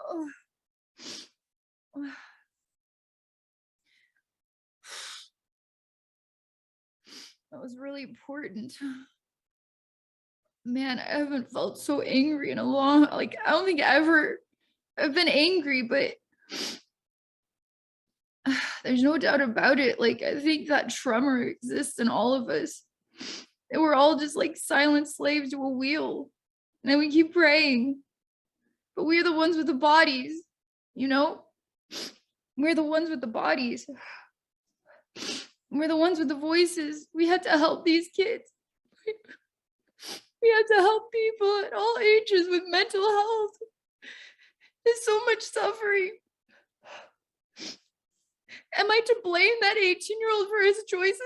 Oh. That was really important. Man, I haven't felt so angry in a long, like, I don't think I've been angry, but there's no doubt about it. Like, I think that tremor exists in all of us. And we're all just like silent slaves to a wheel. And then we keep praying. But we're the ones with the bodies, you know? We're the ones with the bodies. We're the ones with the voices. We had to help these kids. We had to help people at all ages with mental health. There's so much suffering. Am I to blame that 18-year-old for his choices?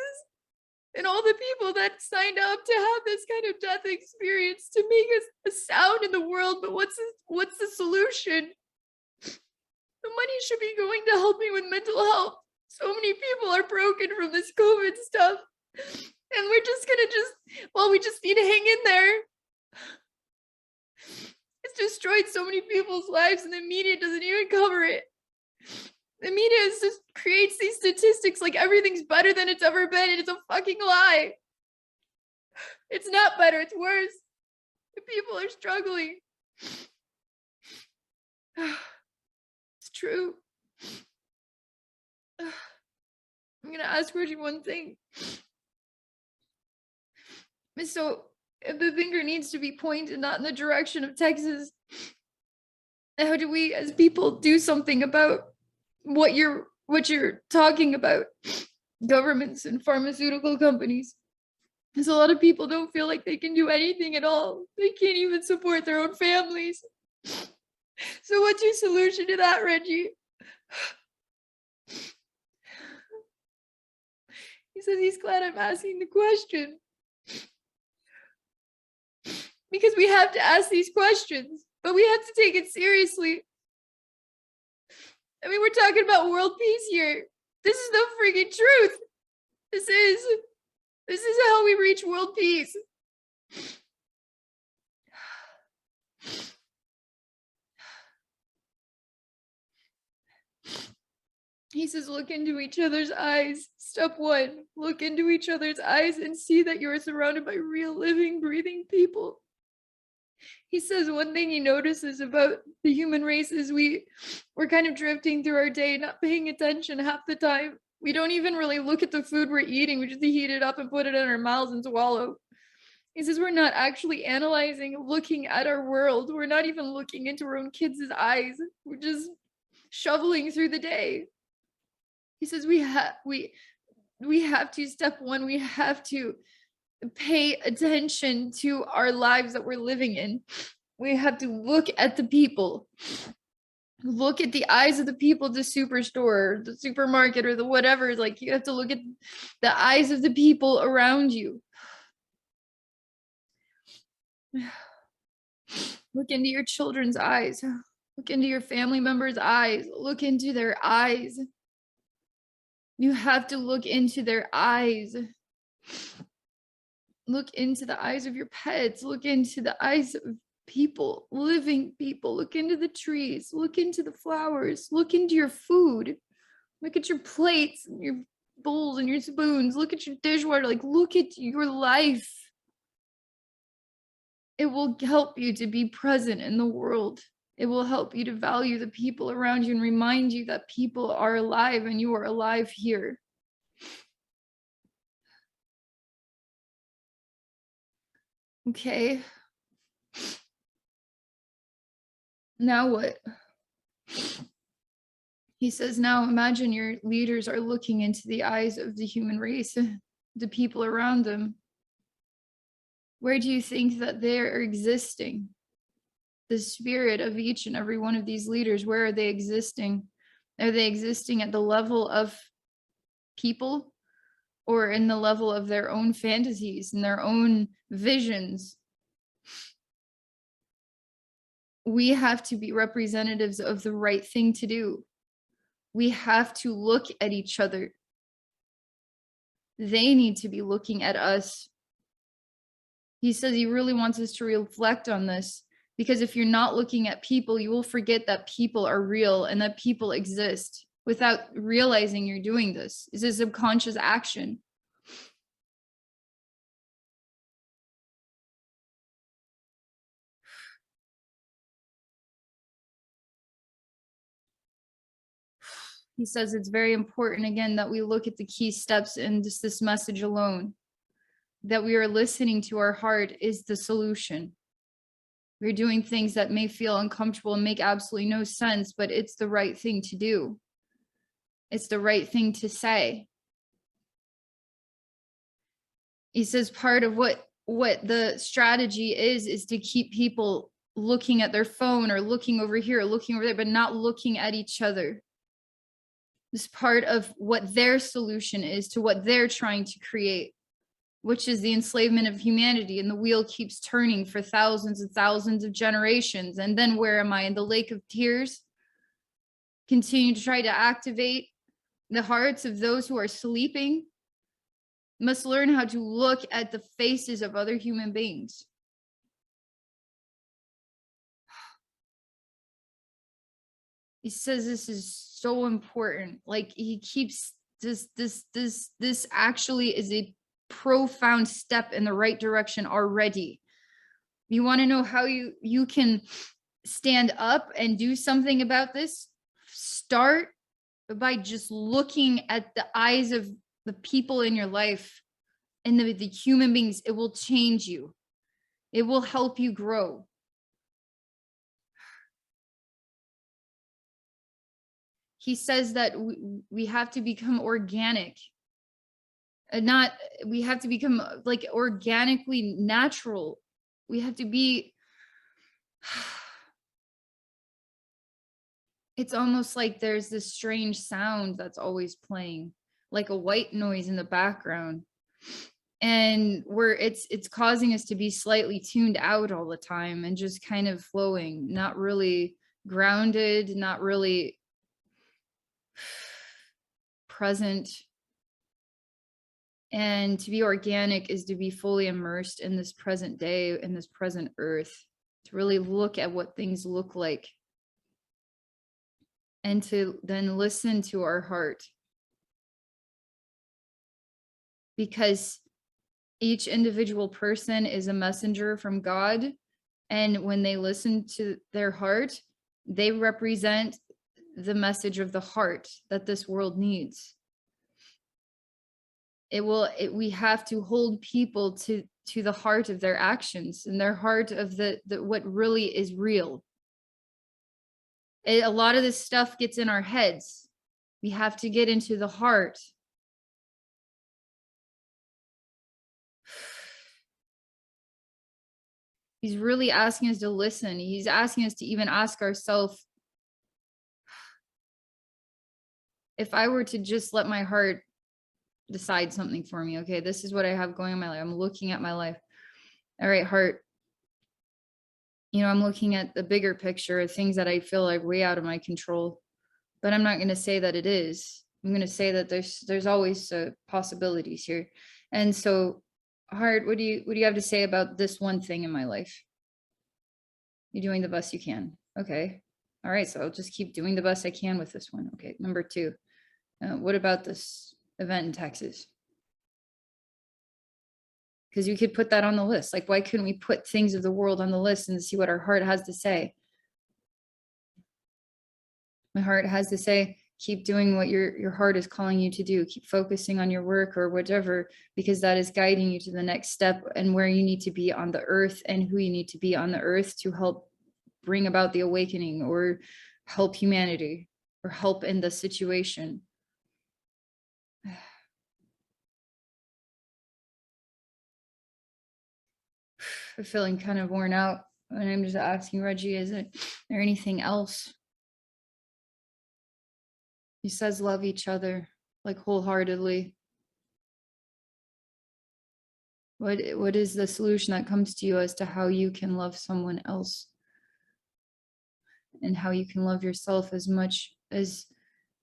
And all the people that signed up to have this kind of death experience to make us a sound in the world, but what's the solution? The money should be going to help me with mental health. So many people are broken from this COVID stuff. And we're just gonna we just need to hang in there. It's destroyed so many people's lives and the media doesn't even cover it. The media just creates these statistics like everything's better than it's ever been, and it's a fucking lie. It's not better, it's worse. The people are struggling. It's true. I'm gonna ask Reggie one thing. So, if the finger needs to be pointed not in the direction of Texas, how do we as people do something about what you're talking about? Governments and pharmaceutical companies. Because a lot of people don't feel like they can do anything at all. They can't even support their own families. So what's your solution to that, Reggie? He says he's glad I'm asking the question. Because we have to ask these questions, but we have to take it seriously. I mean, we're talking about world peace here. This is the freaking truth. This is how we reach world peace. He says, look into each other's eyes. Step 1, look into each other's eyes and see that you are surrounded by real, living, breathing people. He says one thing he notices about the human race is we're kind of drifting through our day, not paying attention half the time. We don't even really look at the food we're eating. We just heat it up and put it in our mouths and swallow. He says we're not actually analyzing, looking at our world. We're not even looking into our own kids' eyes. We're just shoveling through the day. He says we have to, step 1, we have to pay attention to our lives that we're living in. We have to look at the people. Look at the eyes of the people at the superstore, the supermarket, or the whatever. Like, you have to look at the eyes of the people around you. Look into your children's eyes. Look into your family members' eyes. Look into their eyes. You have to look into their eyes. Look into the eyes of your pets. Look into the eyes of people, living people. Look into the trees. Look into the flowers. Look into your food. Look at your plates and your bowls and your spoons. Look at your dishwater. Like, look at your life. It will help you to be present in the world. It will help you to value the people around you and remind you that people are alive and you are alive here. Okay. Now what? He says, now imagine your leaders are looking into the eyes of the human race, the people around them. Where do you think that they're existing? The spirit of each and every one of these leaders, where are they existing? Are they existing at the level of people or in the level of their own fantasies and their own visions? We have to be representatives of the right thing to do. We have to look at each other. They need to be looking at us. He says he really wants us to reflect on this, because if you're not looking at people, you will forget that people are real and that people exist without realizing you're doing this. It's a subconscious action. He says it's very important, again, that we look at the key steps in just this message alone, that we are listening to our heart is the solution. We're doing things that may feel uncomfortable and make absolutely no sense, but it's the right thing to do. It's the right thing to say. He says part of what the strategy is to keep people looking at their phone or looking over here, or looking over there, but not looking at each other. This part of what their solution is to what they're trying to create, which is the enslavement of humanity. And the wheel keeps turning for thousands and thousands of generations. And then where am I? In the lake of tears? Continue to try to activate the hearts of those who are sleeping. Must learn how to look at the faces of other human beings. He says this is so important. Like, he keeps this actually is a profound step in the right direction already. You want to know how you can stand up and do something about this? Start by just looking at the eyes of the people in your life and the human beings. It will change you. It will help you grow. He says that we have to become organic. We have to become like organically natural. We have to be, it's almost like there's this strange sound that's always playing, like a white noise in the background. And it's causing us to be slightly tuned out all the time and just kind of flowing, not really grounded, not really present. And to be organic is to be fully immersed in this present day, in this present earth, to really look at what things look like, and to then listen to our heart. Because each individual person is a messenger from God. And when they listen to their heart, they represent the message of the heart that this world needs. We have to hold people to the heart of their actions and their heart of the what really is real. A lot of this stuff gets in our heads. We have to get into the heart. He's really asking us to listen. He's asking us to even ask ourselves, if I were to just let my heart decide something for me, okay, this is what I have going in my life. I'm looking at my life. All right, heart, I'm looking at the bigger picture of things that I feel like way out of my control, but I'm not going to say that it is. I'm going to say that there's always possibilities here. And so, heart, what do you have to say about this one thing in my life? You're doing the best you can. Okay. All right. So I'll just keep doing the best I can with this one. Okay. Number 2, what about this event in Texas? Because you could put that on the list. Like, why couldn't we put things of the world on the list and see what our heart has to say? My heart has to say, keep doing what your heart is calling you to do. Keep focusing on your work or whatever, because that is guiding you to the next step and where you need to be on the earth and who you need to be on the earth to help bring about the awakening or help humanity or help in the situation. I'm feeling kind of worn out, and I'm just asking Reggie, is there anything else? He says love each other, like wholeheartedly. What is the solution that comes to you as to how you can love someone else and how you can love yourself as much as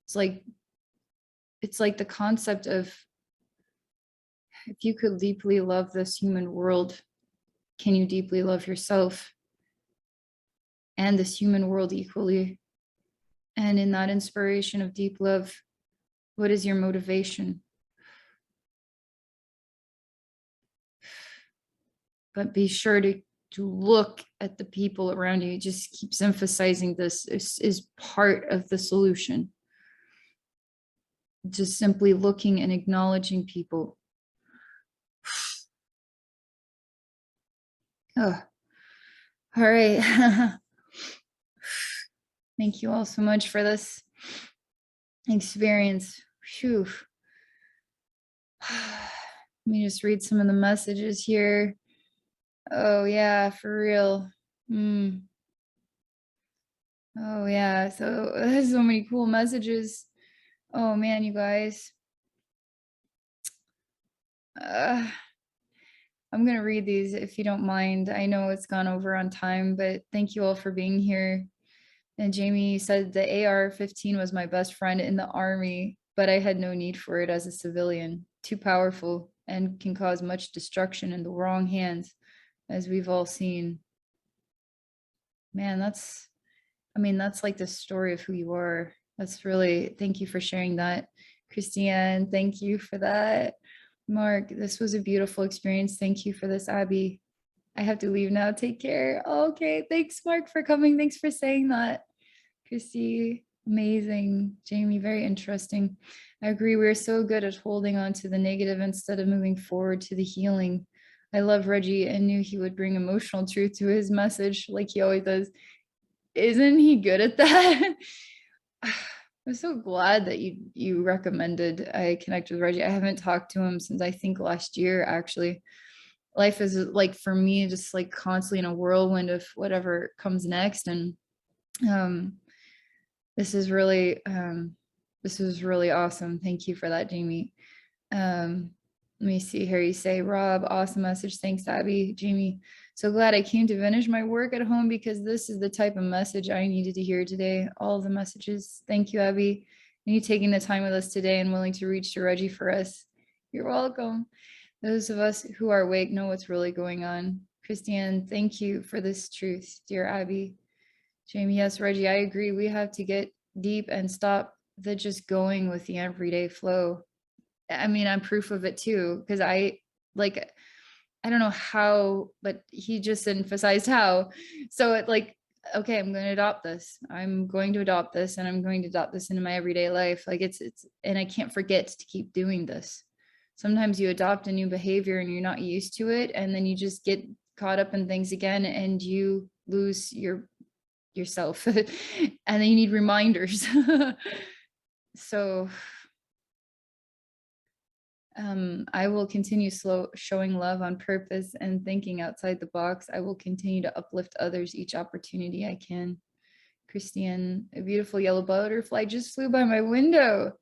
it's like the concept of, if you could deeply love this human world, can you deeply love yourself and this human world equally? And in that inspiration of deep love, what is your motivation? But be sure to look at the people around you. It just keeps emphasizing this is part of the solution. Just simply looking and acknowledging people. Oh, all right. Thank you all so much for this experience. Phew. Let me just read some of the messages here. Oh yeah, for real. Oh yeah, so there's so many cool messages. Oh man, you guys. I'm gonna read these if you don't mind. I know it's gone over on time, but thank you all for being here. And Jamie said the AR-15 was my best friend in the army, but I had no need for it as a civilian. Too powerful and can cause much destruction in the wrong hands, as we've all seen. Man, that's like the story of who you are. That's really, thank you for sharing that. Christiane, thank you for that. Mark, this was a beautiful experience. Thank you for this, Abbey. I have to leave now. Take care. Okay. Thanks, Mark, for coming. Thanks for saying that. Chrissy, amazing. Jamie, very interesting. I agree. We're so good at holding on to the negative instead of moving forward to the healing. I love Reggie and knew he would bring emotional truth to his message like he always does. Isn't he good at that? I'm so glad that you recommended I connect with Reggie. I haven't talked to him since I think last year, actually. Life is like, for me, just like constantly in a whirlwind of whatever comes next. And this is really awesome. Thank you for that, Jamie. Let me see here. You say, Rob, awesome message. Thanks, Abbey. Jamie, so glad I came to finish my work at home because this is the type of message I needed to hear today. All the messages. Thank you, Abbey. And you taking the time with us today and willing to reach to Reggie for us. You're welcome. Those of us who are awake know what's really going on. Christiane, thank you for this truth, dear Abbey. Jamie, yes, Reggie, I agree. We have to get deep and stop the just going with the everyday flow. I mean, I'm proof of it too, because I don't know how, but he just emphasized how. So it like, okay, I'm going to adopt this. I'm going to adopt this and I'm going to adopt this into my everyday life. Like it's, and I can't forget to keep doing this. Sometimes you adopt a new behavior and you're not used to it. And then you just get caught up in things again and you lose yourself and then you need reminders. So I will continue showing love on purpose and thinking outside the box. I will continue to uplift others each opportunity I can. Christiane, a beautiful yellow butterfly just flew by my window.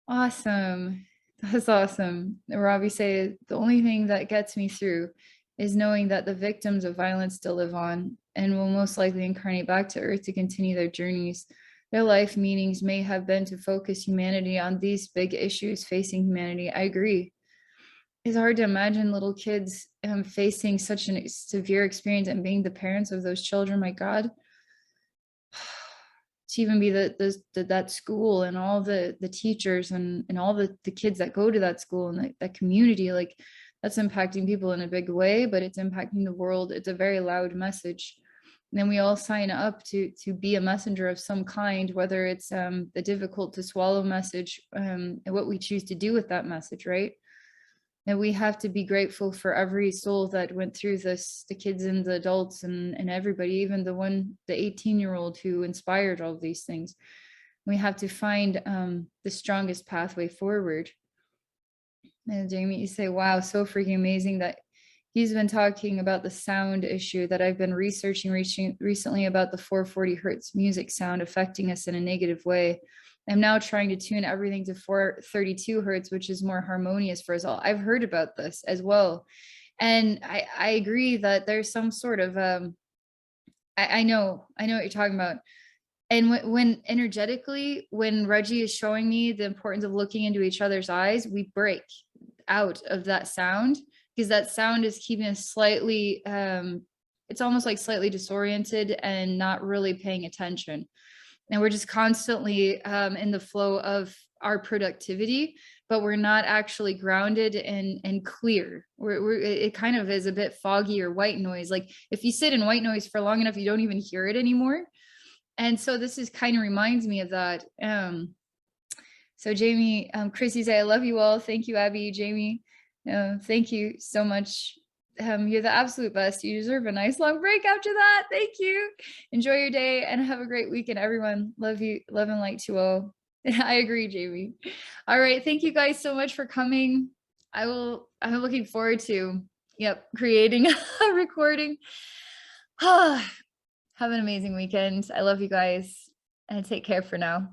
Awesome. That's awesome. Robbie say the only thing that gets me through is knowing that the victims of violence still live on and will most likely incarnate back to Earth to continue their journeys. Their life meanings may have been to focus humanity on these big issues facing humanity. I agree. It's hard to imagine little kids facing such a severe experience and being the parents of those children. My God, to even be that school and all the teachers and all the kids that go to that school and that community, like that's impacting people in a big way, but it's impacting the world. It's a very loud message. then we all sign up to be a messenger of some kind, whether it's the difficult to swallow message, and what we choose to do with that message, right? And we have to be grateful for every soul that went through this, the kids and the adults and everybody, even the 18-year-old who inspired all of these things. We have to find the strongest pathway forward. And Jamie, you say, wow, so freaking amazing that he's been talking about the sound issue that I've been researching recently about the 440 hertz music sound affecting us in a negative way. I'm now trying to tune everything to 432 hertz, which is more harmonious for us all. I've heard about this as well. And I agree that there's some sort of, I know what you're talking about. And when energetically, when Reggie is showing me the importance of looking into each other's eyes, we break out of that sound, because that sound is keeping us slightly, it's almost like slightly disoriented and not really paying attention. And we're just constantly in the flow of our productivity, but we're not actually grounded and clear. It kind of is a bit foggy or white noise. Like if you sit in white noise for long enough, you don't even hear it anymore. And so this is kind of reminds me of that. So Jamie, Chrissy say, I love you all. Thank you, Abbey, Jamie. Thank you so much. You're the absolute best. You deserve a nice long break after that. Thank you. Enjoy your day and have a great weekend, everyone. Love you. Love and light to all. I agree, Jamie. All right. Thank you guys so much for coming. I'm looking forward to, creating a recording. Have an amazing weekend. I love you guys, and take care for now.